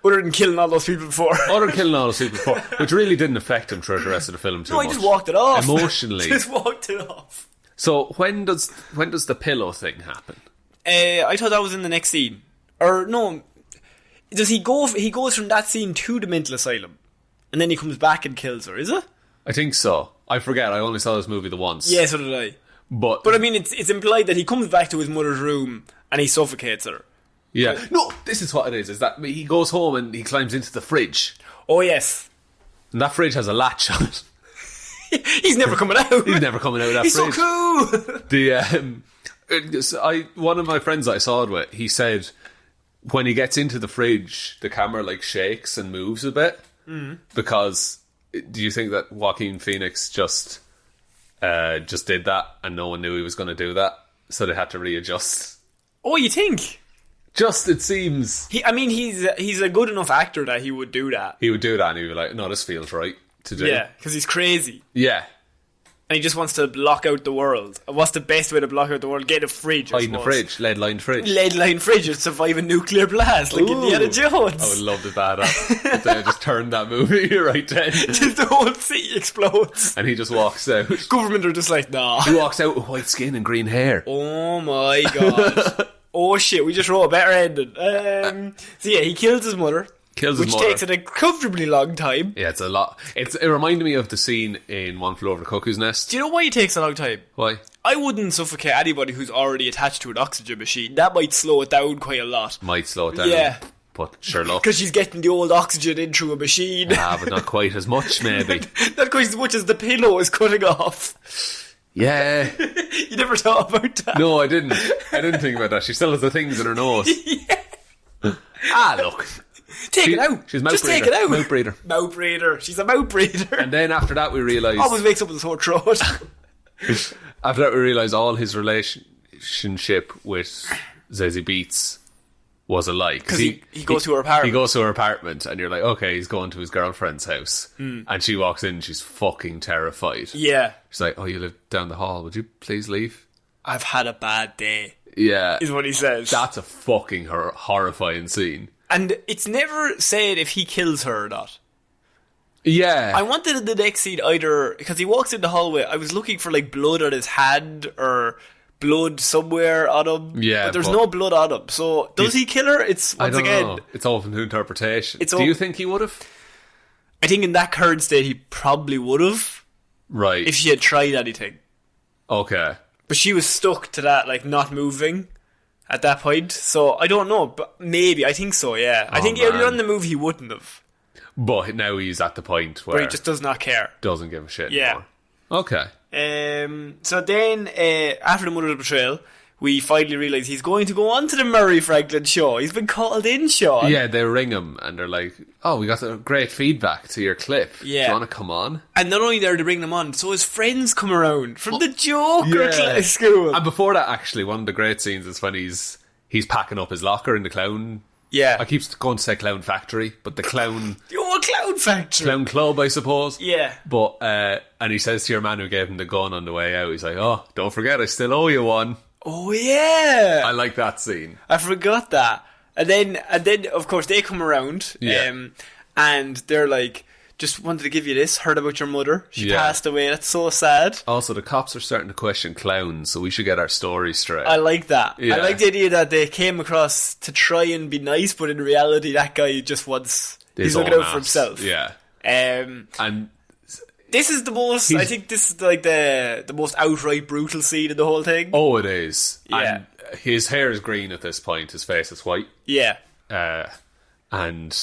Other than killing all those people before. other than killing all those people before, which really didn't affect him throughout the rest of the film too No, much. he just walked it off. Emotionally. Just walked it off. So when does the pillow thing happen? I thought that was in the next scene. Or, no. Does he go... He goes from that scene to the mental asylum. And then he comes back and kills her, is it? I think so. I forget. I only saw this movie the once. Yeah, so did I. But But I mean, it's implied that he comes back to his mother's room and he suffocates her. yeah. No, this is what it is that he goes home and he climbs into the fridge. Oh, yes. And that fridge has a latch on it. He's never coming out. He's never coming out of that He's fridge. so cool. One of my friends I saw it with, he said when he gets into the fridge, the camera like shakes and moves a bit. Because do you think that Joaquin Phoenix just did that and no one knew he was going to do that, so they had to readjust? Oh, you think? Just it seems He's a good enough actor that he would do that. he would do that and he'd be like, "No, this feels right to do." Yeah, because he's crazy. Yeah. And he just wants to block out the world. And what's the best way to block out the world? Get a fridge, I Hide in the suppose. fridge, lead-lined fridge. Lead-line fridge would survive a nuclear blast, like Ooh. Indiana Jones. I would love if that happened. If they just turned that movie right then. Just the whole city explodes. And he just walks out. Government are just like, nah. He walks out with white skin and green hair. Oh my god. Oh shit, we just wrote a better ending. So yeah, he kills his mother. Which takes an uncomfortably long time. Yeah, it's a lot. It reminded me of the scene in One Flew Over the Cuckoo's Nest. Do you know why it takes a long time? Why? I wouldn't suffocate anybody who's already attached to an oxygen machine. That might slow it down quite a lot. Might slow it down. Yeah. But sure luck. Because she's getting the old oxygen in through a machine. But not quite as much, maybe. Not quite as much as the pillow is cutting off. Yeah. You never thought about that? No, I didn't. I didn't think about that. She still has the things in her nose. Look. Take it out. She's a mouth Just breather. take it out. Mouth breather. Mouth breather. She's a mouth breather. And then after that we realised... Always wakes up with a sore throat. After that we realised all his relationship with Zazie Beetz was a lie. Because he goes to her apartment. He goes to her apartment and you're like, okay, he's going to his girlfriend's house. And she walks in and she's fucking terrified. Yeah. She's like, "Oh, you live down the hall. Would you please leave?" I've had a bad day, Yeah. is what he says. That's a fucking horrifying scene. And it's never said if he kills her or not. Yeah. I wanted in the next scene either, because he walks in the hallway, I was looking for like blood on his hand or blood somewhere on him. Yeah, but there's but- no blood on him. So does he kill her? It's I once don't again. know. It's open to interpretation. It's Do you think he would have? I think in that current state he probably would have Right. if she had tried anything. Okay. But she was stuck to that, like not moving at that point. So I don't know, but maybe. I think so, yeah. I think earlier man. on in the movie he wouldn't have. But now he's at the point where Where he just does not care. doesn't give a shit Yeah. anymore. Okay. So then, after the mother's betrayal, we finally realise he's going to go on to the Murray Franklin show. He's been called in, Sean. Yeah, they ring him and they're like, "Oh, we got a great feedback to your clip. Yeah. Do you want to come on?" And not only there to bring them on, so his friends come around from the Joker school. And before that, actually, one of the great scenes is when he's packing up his locker in the clown. Yeah. I keep going to say clown factory, but the clown The old clown factory. clown club, I suppose. Yeah. But and he says to your man who gave him the gun on the way out, he's like, "Oh, don't forget, I still owe you one." Oh, yeah. I like that scene. I forgot that. And then of course they come around, Yeah. and they're like, just wanted to give you this. Heard about your mother. She Yeah. passed away. That's so sad. Also, the cops are starting to question clowns, so we should get our story straight. I like that. Yeah. I like the idea that they came across to try and be nice, but in reality, that guy just wants. He's looking out for himself. Yeah. And this is the most. I think this is like the most outright brutal scene in the whole thing. Oh, it is. Yeah. And his hair is green at this point. His face is white. Yeah. And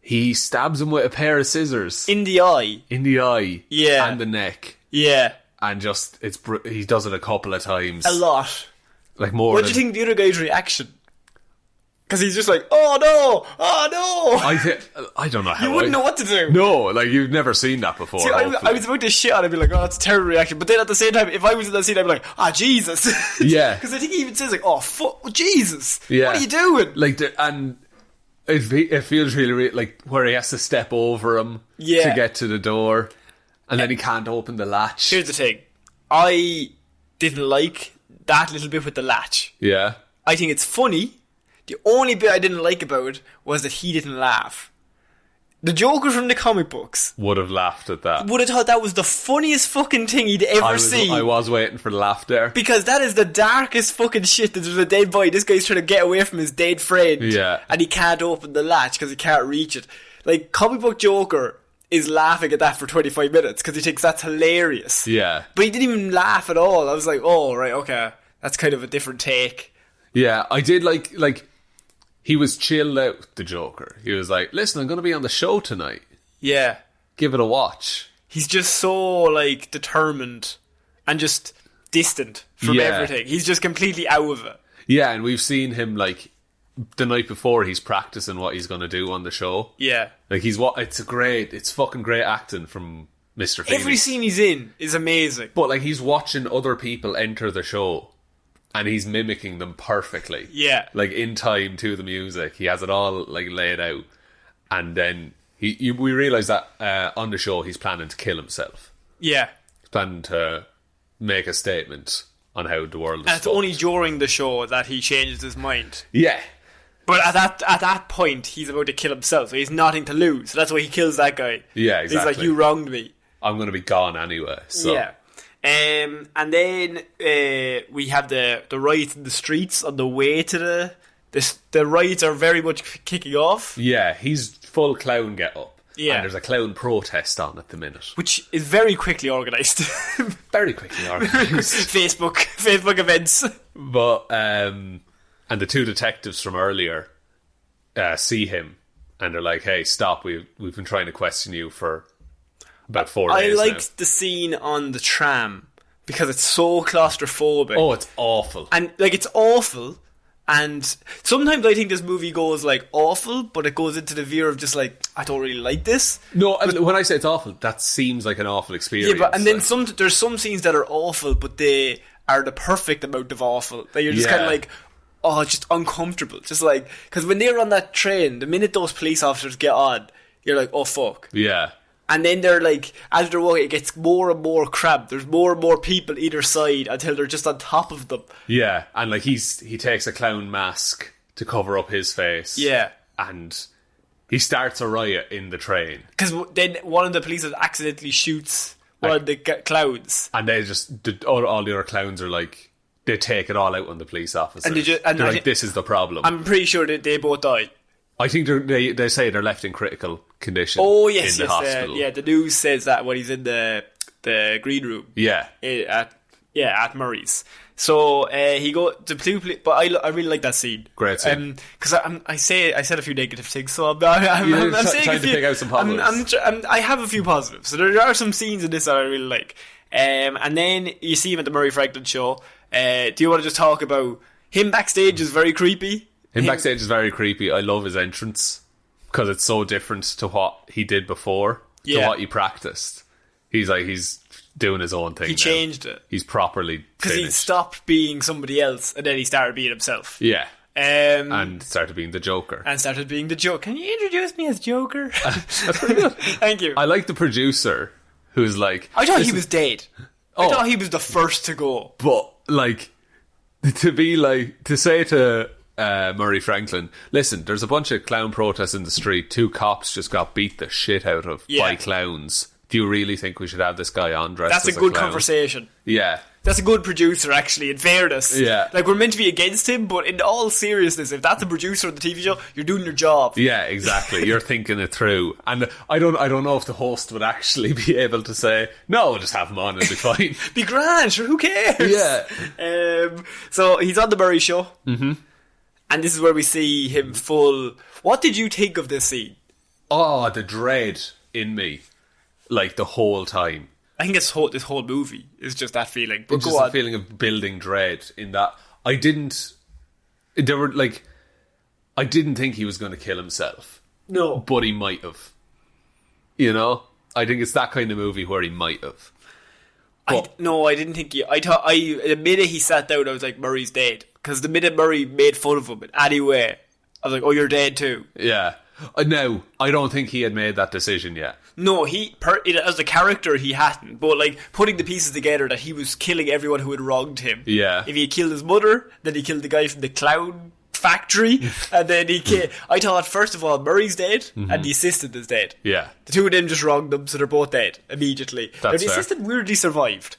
he stabs him with a pair of scissors In the eye. in the eye, Yeah. and the neck, Yeah. and just he does it a couple of times, A lot. like more. What do you think the other guy's reaction? Because he's just like, oh no, oh no. I don't know how. You wouldn't know what to do. No, like you've never seen that before. See, I hopefully. was about to shit on it and be like, oh, that's a terrible reaction. But then at the same time, if I was in that scene, I'd be like, ah, Jesus. Yeah. Because I think he even says like, oh, fuck, Jesus. Yeah. What are you doing? Like and it feels really like where he has to step over him Yeah. to get to the door, and then he can't open the latch. Here's the thing. I didn't like that little bit with the latch. Yeah. I think it's funny. The only bit I didn't like about it was that he didn't laugh. The Joker from the comic books Would have laughed at that. would have thought that was the funniest fucking thing he'd ever seen. I was waiting for the laugh there. Because that is the darkest fucking shit. That there's a dead boy. This guy's trying to get away from his dead friend. Yeah. And he can't open the latch because he can't reach it. Like, comic book Joker is laughing at that for 25 minutes because he thinks that's hilarious. Yeah. But he didn't even laugh at all. I was like, oh, right, okay. That's kind of a different take. Yeah, I did like he was chilled out, the Joker. He was like, listen, I'm going to be on the show tonight. Yeah. Give it a watch. He's just so, like, determined and just distant from Yeah. everything. He's just completely out of it. Yeah, and we've seen him, like, the night before, he's practicing what he's going to do on the show. Yeah. Like, it's fucking great acting from Mr. Phoenix. Every scene he's in is amazing. But, like, he's watching other people enter the show, and he's mimicking them perfectly. Yeah. Like, in time to the music. He has it all, like, laid out. And then we realise that on the show he's planning to kill himself. Yeah. He's planning to make a statement on how the world is And it's fucked. only during the show that he changes his mind. Yeah. But at that point, he's about to kill himself, so he's nothing to lose. So that's why he kills that guy. Yeah, He's exactly. like, you wronged me. I'm going to be gone anyway. So. Yeah. And then we have the riots in the streets on the way to the riots are very much kicking off, Yeah, he's full clown get up. Yeah. And there's a clown protest on at the minute. which is very quickly organised. Very quickly organised. Facebook events. But, and the two detectives from earlier see him and they're like, hey, stop, we've been trying to question you for about 4 I days liked the scene on the tram because it's so claustrophobic. now. Oh, it's awful. And, like, it's awful. And sometimes I think this movie goes, like, awful, but it goes into the veer of just, like, I don't really like this. No, and when I say it's awful, that seems like an awful experience. Yeah, but and then like, there's some scenes that are awful, but they are the perfect amount of awful. That you're just kind Yeah. of like, oh, just uncomfortable. Just like, because when they're on that train, the minute those police officers get on, you're like, oh, fuck. Yeah. And then they're like, as they're walking, it gets more and more cramped. There's more and more people either side until they're just on top of them. Yeah, and like he takes a clown mask to cover up his face. Yeah. And he starts a riot in the train. Because then one of the police accidentally shoots one of the clowns. And they just, all the other clowns are like, they take it all out on the police officer. And they're I like, think- this is the problem. I'm pretty sure that they both die. I think they say they're left in critical condition Oh, yes, in the hospital. yeah, the news says that when he's in the green room. Yeah. At Murray's. So he go the two, but I really like that scene. Great scene. Because I said a few negative things, so I'm You're saying trying a to few, pick out some positives. I have a few positives. So there are some scenes in this that I really like. And then you see him at the Murray Franklin show. Do you want to just talk about him backstage? Is very creepy. Him backstage is very creepy. I love his entrance because it's so different to what he did before, to Yeah. what he practiced. He's doing his own thing. He now. changed it He's properly because he finished. stopped being somebody else and then he started being himself. Yeah, And and started being the Joker. started being the Joker. Can you introduce me as Joker? That's pretty good. Thank you. I like the producer who's like, I thought he "Listen," was dead. Oh. I thought he was the first to go. but like to say to Murray Franklin, listen, there's a bunch of clown protests in the street. 2 cops just got beat the shit out of by clowns. Do you really think we should have this guy on dressed That's as a good clown? Conversation. Yeah. That's a good producer, actually, in fairness. Yeah. Like, we're meant to be against him, but in all seriousness, if that's a producer of the TV show, you're doing your job. Yeah, exactly. You're thinking it through. And I don't know if the host would actually be able to say, no, we'll just have him on and it'll be fine. Be grand, sure, who cares? Yeah. So, he's on the Murray show. Mm-hmm. And this is where we see him full... What did you think of this scene? Oh, the dread in me. Like, the whole time. I think this whole movie is just that feeling. But It's go just on. a feeling of building dread in that I didn't think he was going to kill himself, No. but he might have. You know, I think it's that kind of movie where he might have. I didn't think he... the minute he sat down, I was like, Murray's dead. Because the minute Murray made fun of him in any way, I was like, oh, you're dead too. Yeah. No, I don't think he had made that decision yet. No, as a character, he hadn't. But, like, putting the pieces together that he was killing everyone who had wronged him. Yeah. If he had killed his mother, then he killed the guy from the clown factory, and then he killed... I thought, first of all, Murray's dead, and the assistant is dead. Yeah. The two of them just wronged them, so they're both dead immediately. Now, the fair. assistant weirdly survived.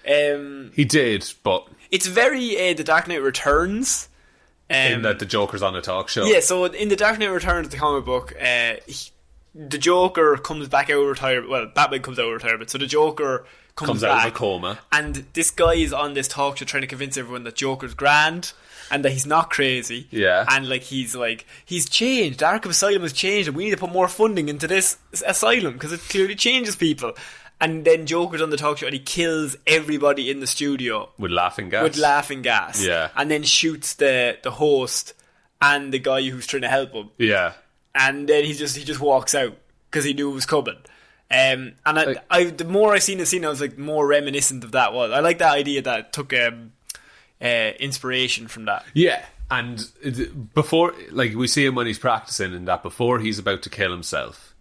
He did, but It's very The Dark Knight Returns. in that the Joker's on a talk show. Yeah, so in The Dark Knight Returns, the comic book, the Joker comes back out of retirement. Well, Batman comes out of retirement, so the Joker comes out back, of a coma. and this guy is on this talk show trying to convince everyone that Joker's grand and that he's not crazy. Yeah. And he's changed. Arkham Asylum has changed, and we need to put more funding into this asylum because it clearly changes people. And then Joker's on the talk show and he kills everybody in the studio With laughing gas. Yeah. and then shoots the host and the guy who's trying to help him. Yeah. And then he just walks out because he knew it was coming. And the more I seen the scene, I was like, more reminiscent of that was. I like that idea that it took inspiration from that. Yeah. And before, like, we see him when he's practicing, and that before he's about to kill himself,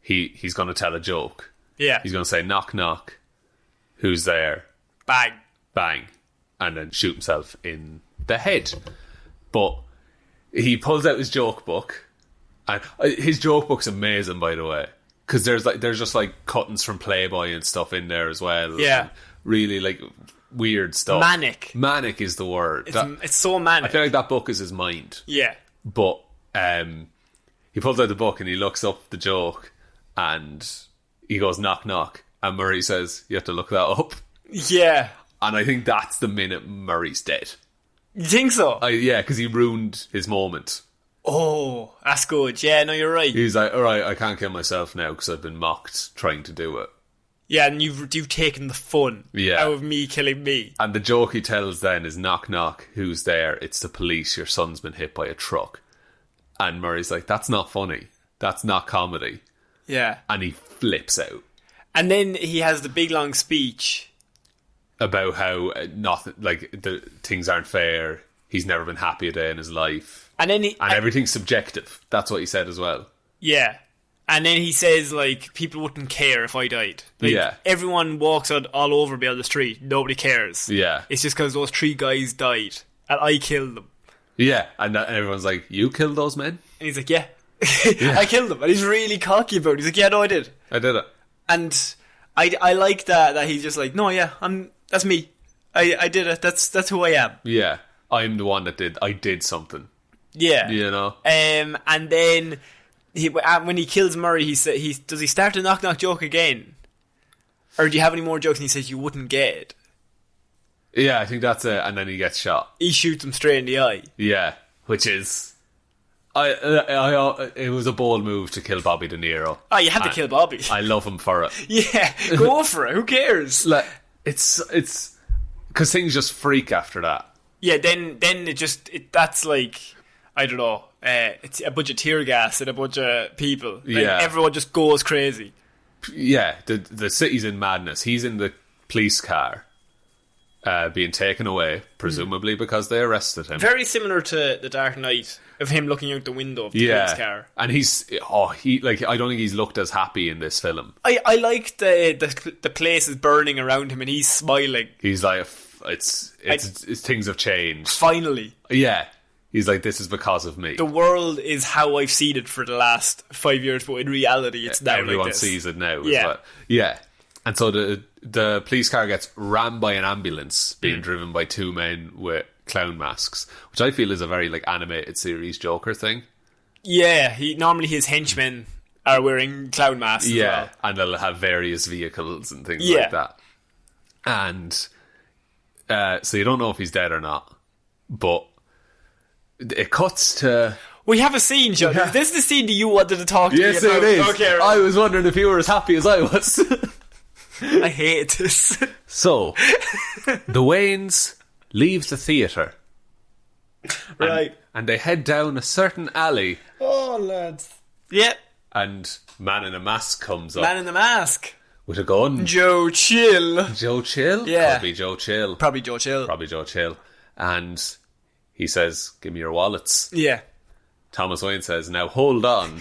he's going to tell a joke. Yeah. He's going to say, knock, knock. Who's there? Bang. Bang. And then shoot himself in the head. But he pulls out his joke book. And his joke book's amazing, by the way. Because there's just like cuttings from Playboy and stuff in there as well. Yeah. And really like weird stuff. Manic. Manic is the word. It's so manic. I feel like that book is his mind. Yeah. But he pulls out the book and he looks up the joke and he goes, knock, knock. And Murray says, you have to look that up. Yeah. And I think that's the minute Murray's dead. You think so? Yeah, because he ruined his moment. Oh, that's good. Yeah, no, you're right. He's like, all right, I can't kill myself now because I've been mocked trying to do it. Yeah, and you've taken the fun out of me killing me. And the joke he tells then is, knock, knock, who's there? It's the police. Your son's been hit by a truck. And Murray's like, that's not funny. That's not comedy. Yeah. And he flips out. And then he has the big long speech about how nothing, like, the things aren't fair. He's never been happy a day in his life. And then everything's subjective. That's what he said as well. Yeah. And then he says, like, people wouldn't care if I died. Like, yeah. Everyone walks out all over me on the street. Nobody cares. Yeah. It's just because those 3 guys died. And I killed them. Yeah. And everyone's like, you killed those men? And he's like, yeah. I killed them. And he's really cocky about it. He's like, yeah, no, I did. I did it. And I like that he's just like, no, yeah, that's me. I did it. That's who I am. Yeah. I'm the one that I did something. Yeah. You know? And then when he kills Murray, does he start the knock knock joke again? Or do you have any more jokes? And he says you wouldn't get it. Yeah, I think that's it. And then he gets shot. He shoots him straight in the eye. Yeah, which is... it was a bold move to kill Bobby De Niro. Oh, you had to kill Bobby. I love him for it. Yeah, go for it. Who cares? Like, it's because things just freak after that. Yeah, then that's like, I don't know, it's a bunch of tear gas and a bunch of people. Like, yeah, everyone just goes crazy. Yeah, the city's in madness. He's in the police car, being taken away, presumably because they arrested him. Very similar to The Dark Knight, of him looking out the window of the police car. And I don't think he's looked as happy in this film. I like the place is burning around him and he's smiling. He's like, it's things have changed. Finally. Yeah. He's like, this is because of me. The world is how I've seen it for the last 5 years, but in reality, it's now Everyone like this. sees it now. Yeah. Yeah. And so the police car gets rammed by an ambulance being driven by two men with clown masks, which I feel is a very like animated series Joker thing. Yeah, normally his henchmen are wearing clown masks. as well. And they'll have various vehicles and things Yeah. like that. And so you don't know if he's dead or not, but it cuts to... We have a scene, John. Yeah. Is this the scene that you wanted to talk to me Yes, about? it is. Okay, right. I was wondering if you were as happy as I was. I hate this. So, the Waynes leave the theatre. Right. And they head down a certain alley, Oh, lads. Yep. and man in a mask comes up Man in the mask. with a gun. Joe Chill. Joe Chill? Yeah. Could be Joe Chill. Probably Joe Chill. Probably Joe Chill. And he says, give me your wallets. Yeah. Thomas Wayne says, now hold on.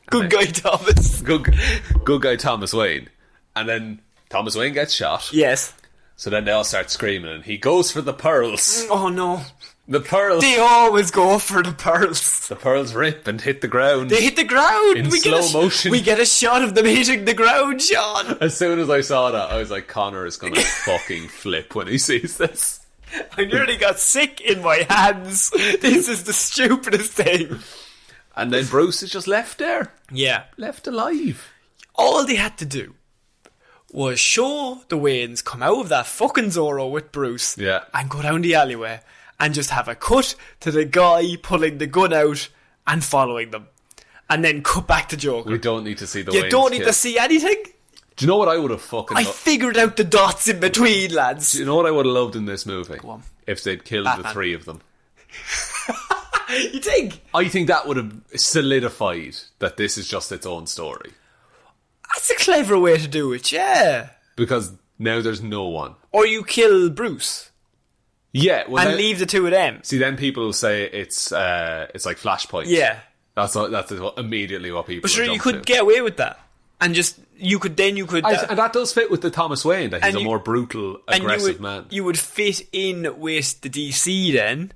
Good guy, Thomas. Good guy Thomas Wayne. And then Thomas Wayne gets shot. Yes. So then they all start screaming, and he goes for the pearls. Oh, no. The pearls. They always go for the pearls. The pearls rip and hit the ground. They hit the ground. In get slow motion. We get a shot of them hitting the ground, Sean. As soon as I saw that, I was like, Connor is going to fucking flip when he sees this. I nearly got sick in my hands. This is the stupidest thing. And then Bruce is just left there. Yeah. Left alive. All they had to do was show the Waynes come out of that fucking Zorro with Bruce Yeah. and go down the alleyway and just have a cut to the guy pulling the gun out and following them. And then cut back to Joker. We don't need to see the You Waynes don't need kill. to see anything. Do you know what I would have fucking I loved? figured out the dots in between, Do lads. you know what I would have loved in this movie? Go on. If they'd killed the Batman. three of them. You think? I think that would have solidified that this is just its own story. That's a clever way to do it, yeah. Because now there's no one. Or you kill Bruce Yeah, well, and then- leave the two of them. See, then people will say it's like Flashpoint. Yeah. That's immediately what people. But sure, you jump could to. get away with that. And just, you could. And that does fit with the Thomas Wayne. That he's And a you- more brutal, and aggressive man. You would fit in with the DC then,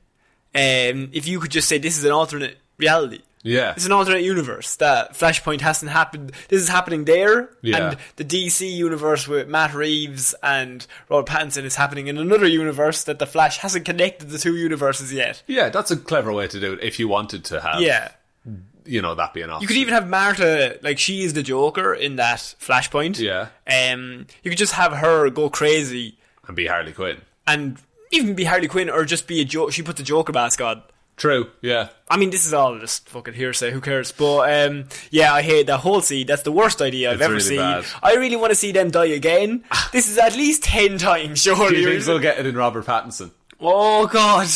if you could just say this is an alternate reality. Yeah, It's an alternate universe. That Flashpoint hasn't happened. This is happening there, Yeah. and the DC universe with Matt Reeves and Robert Pattinson is happening in another universe that the Flash hasn't connected the two universes yet. yeah, that's a clever way to do it. If you wanted to have, Yeah. that be an option. You could even have Martha, like she is the Joker in that Flashpoint. Yeah. You could just have her go crazy and be Harley Quinn. and even be Harley Quinn or just be she puts a Joker mask on. True. Yeah. I mean, this is all just fucking hearsay. Who cares? But yeah, I hate that whole scene. That's the worst idea I've It's ever really seen. bad. I really want to see them die again. This is at least 10 times, surely. Do you think we'll get it in Robert Pattinson? Oh God,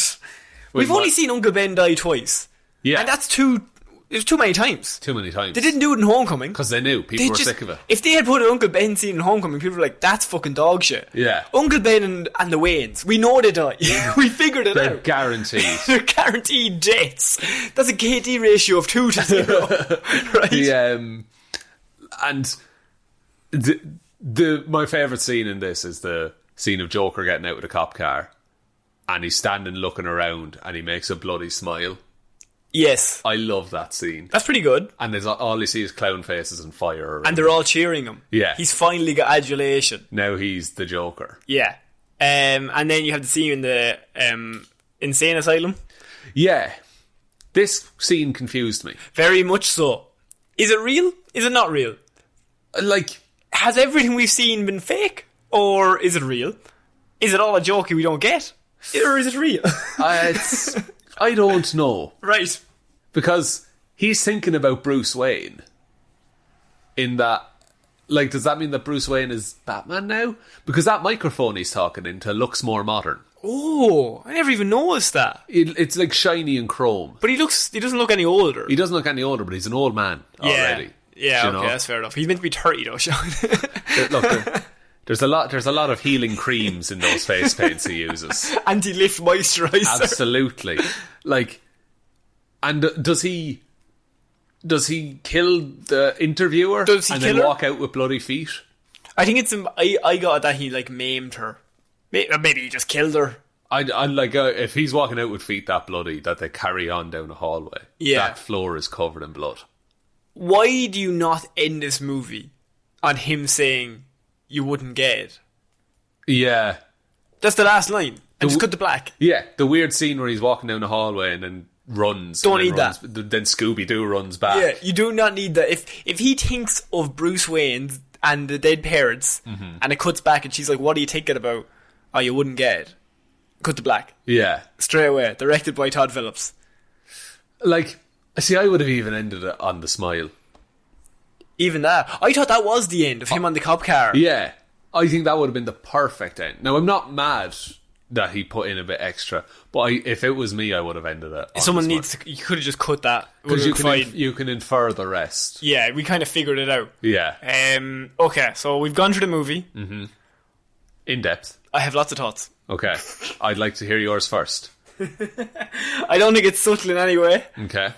we've what? only seen Uncle Ben die twice. Yeah. And that's too. It was too many times. Too many times. They didn't do it in Homecoming. Because they knew. People were sick of it. If they had put an Uncle Ben scene in Homecoming, people were like, that's fucking dog shit. Yeah. Uncle Ben and the Waynes, we know they die. We figured it They're out. guaranteed. They're guaranteed deaths. That's a KD ratio of 2 to 0. Right? And my favourite scene in this is the scene of Joker getting out with a cop car. And he's standing looking around and he makes a bloody smile. Yes. I love that scene. That's pretty good. And there's all you see is clown faces and fire around. And they're all cheering him. Yeah. He's finally got adulation. Now he's the Joker. Yeah. And then you have the scene in the insane asylum. Yeah. This scene confused me. Very much so. Is it real? Is it not real? Like, Has everything we've seen been fake? Or is it real? Is it all a joke we don't get? Or is it real? I don't know. Right. Because he's thinking about Bruce Wayne. In that, like, does that mean that Bruce Wayne is Batman now? Because that microphone he's talking into looks more modern. Oh, I never even noticed that. It's like shiny and chrome. But he doesn't look any older. He doesn't look any older, but he's an old man already. Yeah, You okay, know? that's fair enough. He's meant to be 30 though, Sean. Look, there's a lot of healing creams in those face paints he uses. Anti-lift moisturiser. Absolutely. Like, and does he kill the interviewer Does he and kill then her? walk out with bloody feet? I think it's I got that he like maimed her. Maybe he just killed her. I like if he's walking out with feet that bloody that they carry on down a hallway. Yeah. That floor is covered in blood. Why do you not end this movie on him saying you wouldn't get it? Yeah. That's the last line. And just cut to black. Yeah, the weird scene where he's walking down the hallway and then runs. Don't and need then Then Scooby-Doo runs back. Yeah, you do not need that. If he thinks of Bruce Wayne and the dead parents, and it cuts back and she's like, what are you thinking about? Oh, you wouldn't get it. Cut to black. Yeah. Straight away. Directed by Todd Phillips. Like, see, I would have even ended it on the smile. Even that. I thought that was the end of him on the cop car. Yeah. I think that would have been the perfect end. Now, I'm not mad that he put in a bit extra, but if it was me, I would have ended it. Someone needs to... You could have just cut that. Because you can infer the rest. Yeah, we kind of figured it out. Yeah. Okay, so we've gone through the movie. Mm-hmm. In depth. I have lots of thoughts. Okay. I'd like to hear yours first. I don't think it's subtle in any way. Okay.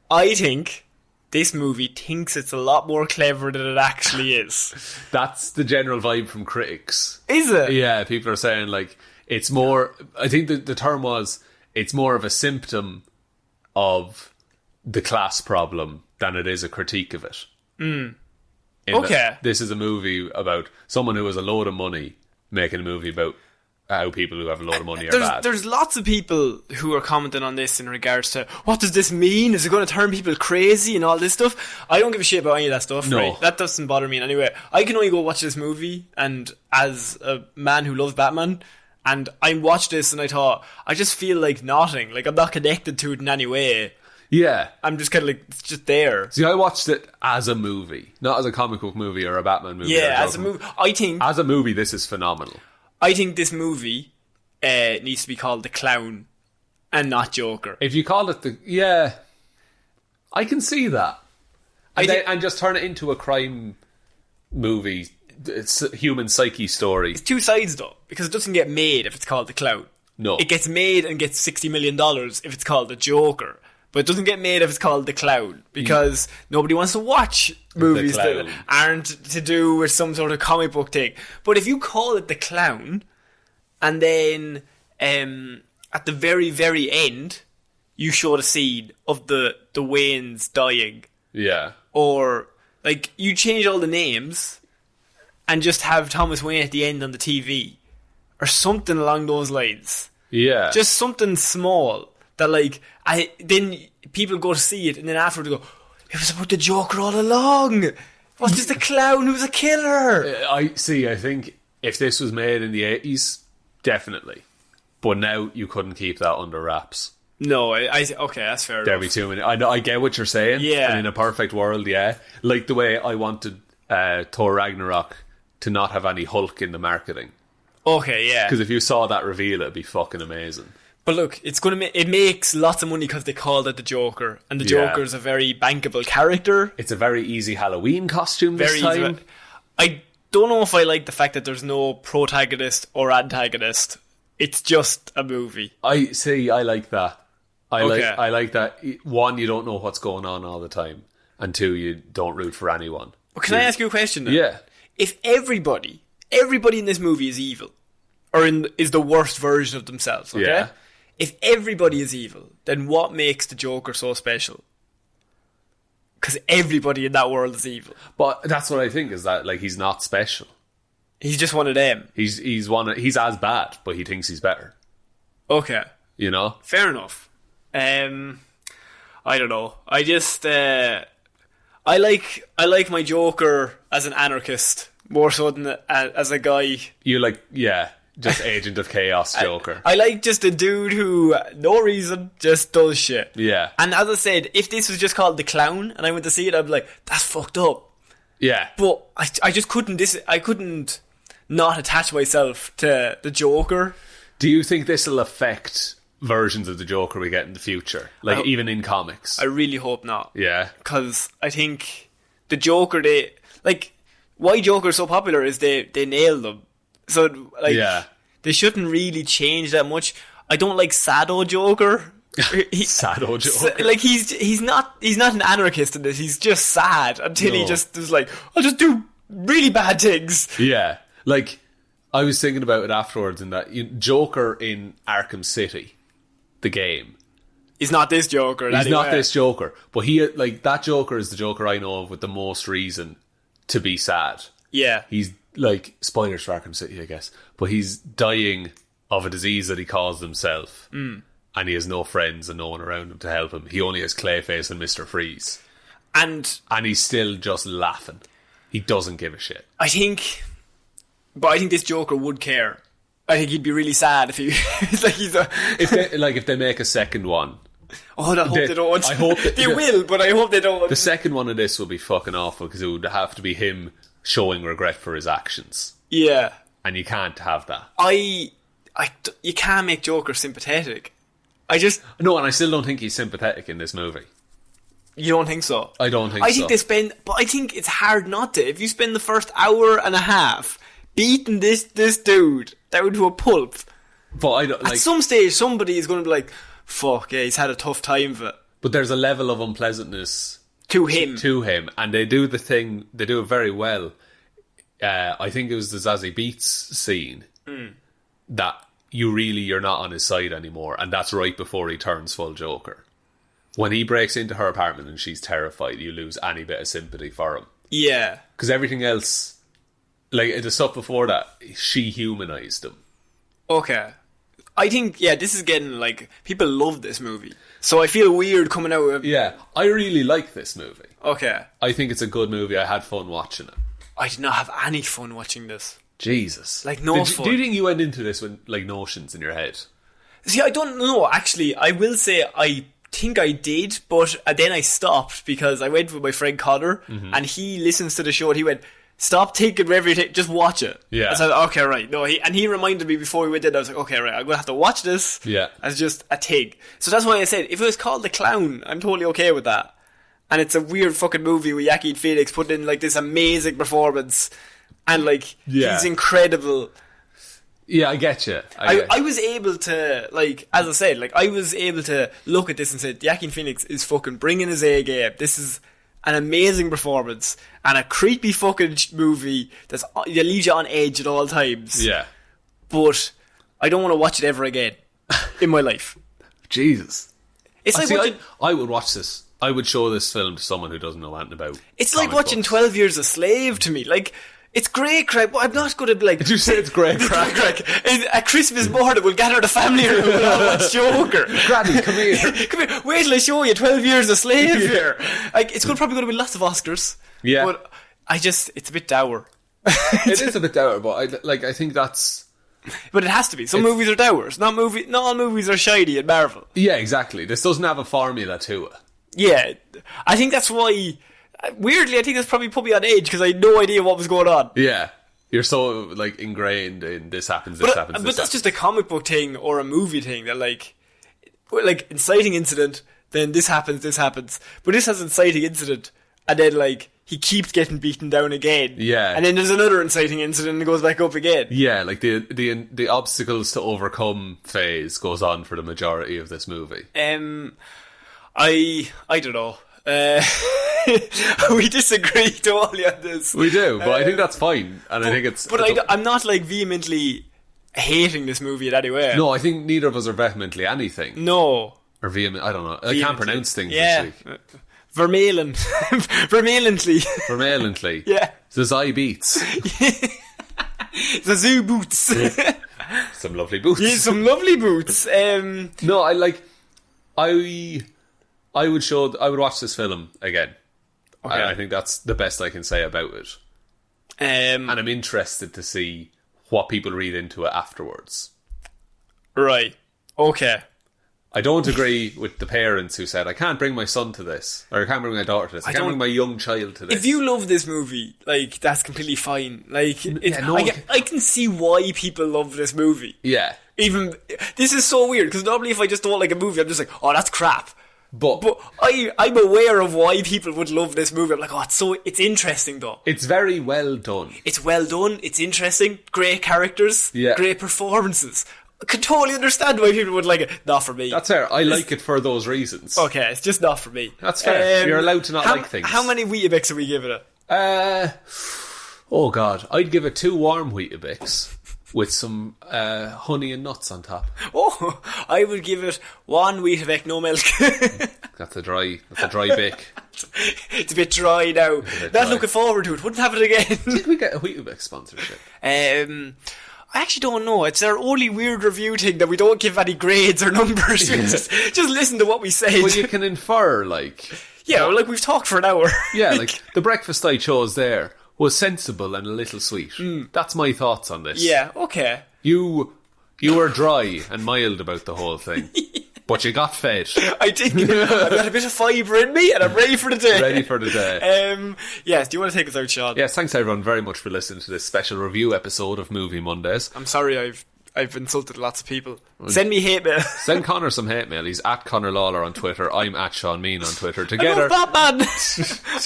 I think this movie thinks it's a lot more clever than it actually is. That's the general vibe from critics. Is it? Yeah, people are saying, like, it's more... I think the term was, it's more of a symptom of the class problem than it is a critique of it. Okay. This is a movie about someone who has a load of money making a movie about how people who have a load of money are bad. There's lots of people who are commenting on this in regards to, what does this mean? Is it going to turn people crazy and all this stuff? I don't give a shit about any of that stuff. No. Right? That doesn't bother me in any way. I can only go watch this movie, and as a man who loves Batman, and I watched this and I thought, I just feel like nothing. Like, I'm not connected to it in any way. Yeah. I'm just kind of like, it's just there. See, I watched it as a movie, not as a comic book movie or a Batman movie. Yeah, as a movie. As a movie, this is phenomenal. I think this movie needs to be called The Clown and not Joker. If you call it yeah, I can see that. And just turn it into a crime movie, it's a human psyche story. It's two sides though, because it doesn't get made if it's called The Clown. No. It gets made and gets $60 million if it's called The Joker. But it doesn't get made if it's called The Clown, because nobody wants to watch movies that aren't to do with some sort of comic book thing. But if you call it The Clown, and then at the very, very end, you show the scene of the Waynes dying. Yeah. Or, like, you change all the names and just have Thomas Wayne at the end on the TV. Or something along those lines. Yeah. Just something small that, like, then people go to see it and then afterwards go, it was about the Joker all along. It was just a clown who was a killer. I think if this was made in the 80s, definitely. But now you couldn't keep that under wraps. No, okay, that's fair There'd be too many. I get what you're saying. Yeah. And in a perfect world, yeah. Like the way I wanted Thor Ragnarok to not have any Hulk in the marketing. Okay, yeah. Because if you saw that reveal, it'd be fucking amazing. But look, it makes lots of money because they called it the Joker, and the Joker's a very bankable character. It's a very ezy Halloween costume this time. I don't know if I like the fact that there's no protagonist or antagonist. It's just a movie. I like that. I like that. One, you don't know what's going on all the time, and two, you don't root for anyone. Well, can I ask you a question then? Yeah. If everybody in this movie is evil, or is the worst version of themselves, okay? Yeah. If everybody is evil, then what makes the Joker so special? Because everybody in that world is evil. But that's what I think, is that, like, he's not special. He's just one of them. He's as bad, but he thinks he's better. Okay. You know? Fair enough. I don't know. I just I like my Joker as an anarchist more so than as a guy. You like, yeah, just Agent of Chaos Joker. I like just a dude who, no reason, just does shit. Yeah. And as I said, if this was just called The Clown and I went to see it, I'd be like, that's fucked up. Yeah. But I just couldn't not attach myself to the Joker. Do you think this will affect versions of the Joker we get in the future? Like, even in comics? I really hope not. Yeah. Because I think the Joker, why Joker's so popular is they nailed them. So, like, they shouldn't really change that much. I don't like Sado Joker. Sado Joker. Like, he's not an anarchist in this. He's just sad until he just is like, I'll just do really bad things. Yeah. Like, I was thinking about it afterwards, in that Joker in Arkham City, the game. He's not this Joker. He's not this Joker, but that Joker is the Joker I know of with the most reason to be sad. Yeah. He's spoilers for Arkham City, I guess, but he's dying of a disease that he caused himself, and he has no friends and no one around him to help him. He only has Clayface and Mr. Freeze, and he's still just laughing. He doesn't give a shit. I think this Joker would care. I think he'd be really sad if he if they make a second one. Oh, I hope they don't. I hope they will, but I hope they don't. The second one of this will be fucking awful, because it would have to be him showing regret for his actions. Yeah, and you can't have that. You can't make Joker sympathetic. No, and I still don't think he's sympathetic in this movie. You don't think so? I don't think so. I think it's hard not to. If you spend the first hour and a half beating this dude down to a pulp, but at some stage somebody is going to be like, fuck yeah, he's had a tough time of it. But there's a level of unpleasantness to him, and they do it very well. I think it was the Zazie Beetz scene that you're not on his side anymore, and that's right before he turns full Joker. When he breaks into her apartment and she's terrified, you lose any bit of sympathy for him. Yeah. Because everything else, like the stuff before that, she humanised him. Okay. I think, this is getting, people love this movie. So I feel weird coming out of... Yeah, I really like this movie. Okay. I think it's a good movie. I had fun watching it. I did not have any fun watching this. Jesus. Fun. Do you think you went into this with, notions in your head? See, I don't know, actually. I will say I think I did, but then I stopped because I went with my friend Connor, and he listens to the show and he went, stop thinking everything, just watch it. Yeah. I said, okay, right. No, he reminded me before we went in, I was like, okay, right, I'm going to have to watch this as just a thing. So that's why I said, if it was called The Clown, I'm totally okay with that. And it's a weird fucking movie with Joaquin Phoenix putting in this amazing performance, and he's incredible. Yeah, I get you. I was able to, as I said, I was able to look at this and say, Joaquin Phoenix is fucking bringing his A game. This is an amazing performance and a creepy fucking movie that leaves you on edge at all times. Yeah. But I don't want to watch it ever again in my life. Jesus. It's I would watch this. I would show this film to someone who doesn't know anything about. It's like watching 12 Years a Slave to me. It's great crack, but I'm not going to be Did you say it's great crack? At Christmas morning, we'll gather the family around and all watch Joker. Granny, come here. Come here. Wait till I show you 12 Years a Slave here. It's probably going to be lots of Oscars. Yeah. But it's a bit dour. It is a bit dour, but I think that's... But it has to be. Some movies are dours. Not all movies are shiny in Marvel. Yeah, exactly. This doesn't have a formula to it. Yeah. I think that's why... Weirdly, I think that's probably put me on edge because I had no idea what was going on. Yeah. You're so, ingrained in this happens. But that's just a comic book thing or a movie thing that, inciting incident, then this happens. But this has inciting incident, and then, he keeps getting beaten down again. Yeah. And then there's another inciting incident and it goes back up again. Yeah, the obstacles to overcome phase goes on for the majority of this movie. I don't know. We disagree totally on this. We do, but I think that's fine, and I think it's. But I'm not vehemently hating this movie in any way. No, I think neither of us are vehemently anything. No, or vehement. I don't know. I can't pronounce things. Yeah, this week. Vermaelen, Vermaelently. Yeah, Zazie Beetz. The zoo boots. Some lovely boots. Yeah, some lovely boots. No, I would watch this film again. Okay. I think that's the best I can say about it. And I'm interested to see what people read into it afterwards. Right. Okay. I don't agree with the parents who said, I can't bring my son to this, or I can't bring my daughter to this, I can't bring my young child to this. If you love this movie, that's completely fine. I can see why people love this movie. Yeah. Even, this is so weird, because normally if I just don't like a movie, I'm just like, oh, that's crap. But I'm aware of why people would love this movie. I'm like, it's interesting though. It's very well done. It's well done. It's interesting. Great characters. Yeah. Great performances. I could totally understand why people would like it. Not for me. That's fair. I like it for those reasons. Okay, it's just not for me. That's fair. You're allowed to not like things. How many Weetabix are we giving it? Oh God, I'd give it 2 warm Weetabix with some honey and nuts on top. Oh, I would give it 1 Weetabix, no milk. That's a dry bake. It's a bit dry now. Not dry. looking forward to it. Wouldn't have it again. Did we get a Weetabix sponsorship? I actually don't know. It's our only weird review thing that we don't give any grades or numbers. Just listen to what we say. Well, you can infer, like... Yeah, well, like we've talked for an hour. Yeah, like the breakfast I chose there was sensible and a little sweet. That's my thoughts on this. Yeah, okay. You were dry and mild about the whole thing. But you got fed. I did. I've got a bit of fibre in me and I'm ready for the day. Ready for the day. Yes, do you want to take us out, Sean? Yes, thanks everyone very much for listening to this special review episode of Movie Mondays. I'm sorry I've insulted lots of people. Send me hate mail. Send Connor some hate mail. He's at Connor Lawler on Twitter. I'm at Sean Mean on Twitter. Together, I love Batman.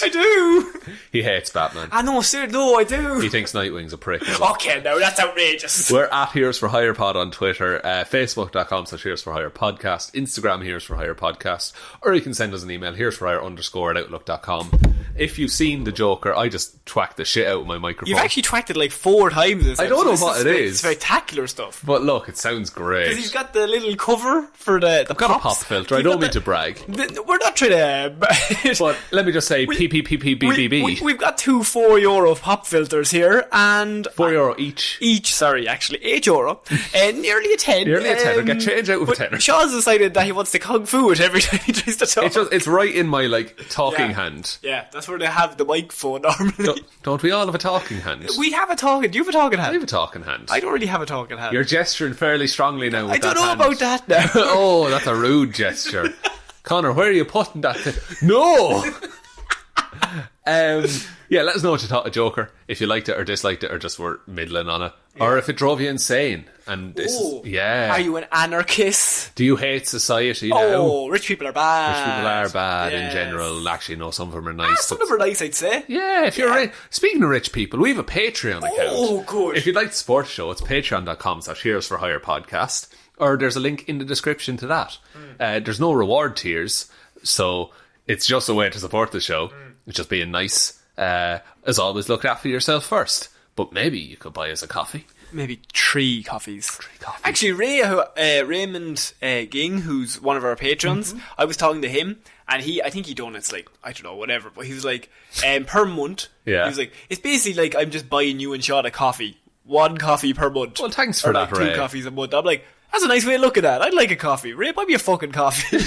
I do. he hates Batman. I know, sir. No, I do. He thinks Nightwing's a prick. Okay, no, that's outrageous. We're at Here's for Hire Pod on Twitter, Facebook.com/Here's for Hire Podcast, Instagram Here's for Hire Podcast, or you can send us an email, here'sforhire_@outlook.com. If you've seen The Joker, I just twacked the shit out of my microphone. You've actually tracked it like 4 times this I don't know episode. what it is. Spectacular stuff. But look, it sounds great. Because he's got the little cover for the I've got a pops. pop filter. I don't mean to brag. We're not trying to... But let me just say, PPPPBBB. We've got 2 €4 pop filters here, and... €4 each. Each, sorry, actually. €8. And nearly a 10. Nearly a tenner. Get change out with a tenner. Sean's decided that he wants to kung fu it every time he tries to talk. It's right in my, like, talking hand. Yeah, that's where they have the microphone normally. Don't we all have a talking hand? We have a talking... Do you have a talking hand? I have a talking hand. I don't really have a talking hand. You're gesturing fairly strongly now with I don't that know hand. about that now. Oh, that's a rude gesture. Connor, where are you putting that thing? No! Yeah, let us know what you thought of Joker. If you liked it or disliked it or just were middling on it. Yeah. Or if it drove you insane. And this is, yeah. Are you an anarchist? Do you hate society now? Oh, rich people are bad. Rich people are bad yes. in general. Actually, no, some of them are nice. Some of them are nice, I'd say. Yeah, if you're rich. Speaking of rich people, we have a Patreon account. Oh, good. If you'd like to support the show, it's patreon.com/Heroes for Hire podcast. Or there's a link in the description to that. There's no reward tiers, so it's just a way to support the show. It's just being nice. As always, look after yourself first. But maybe you could buy us a coffee. Maybe 3 coffees. Actually, Raymond Ging, who's one of our patrons, I was talking to him, and I think he donates like, I don't know, whatever, but he was like, per month. Yeah. He was like, it's basically like I'm just buying you and Sean a coffee. 1 coffee per month. Well, thanks for that, like Ray. 2 coffees a month. I'm like, that's a nice way of looking at it. I'd like a coffee. Ray, buy me a fucking coffee.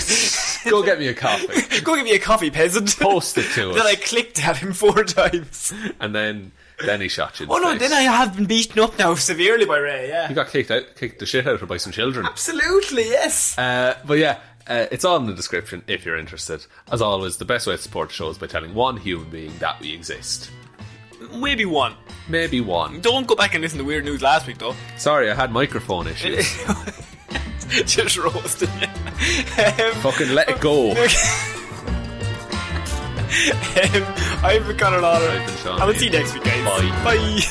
Go get me a coffee. Go get me a coffee, peasant. Post it to us. Then I clicked at him 4 times. And then he shot you in Oh the no, face. then I have been beaten up now severely by Ray, yeah. You got kicked the shit out of by some children. Absolutely, yes. But yeah, it's all in the description if you're interested. As always, the best way to support the show is by telling one human being that we exist. Maybe 1. Maybe 1. Don't go back and listen to Weird News last week, though. Sorry, I had microphone issues. Just roasting you. Fucking let it go. I've been Connor Lawler. I've been Sean. I will see you next week, guys. Bye. Bye.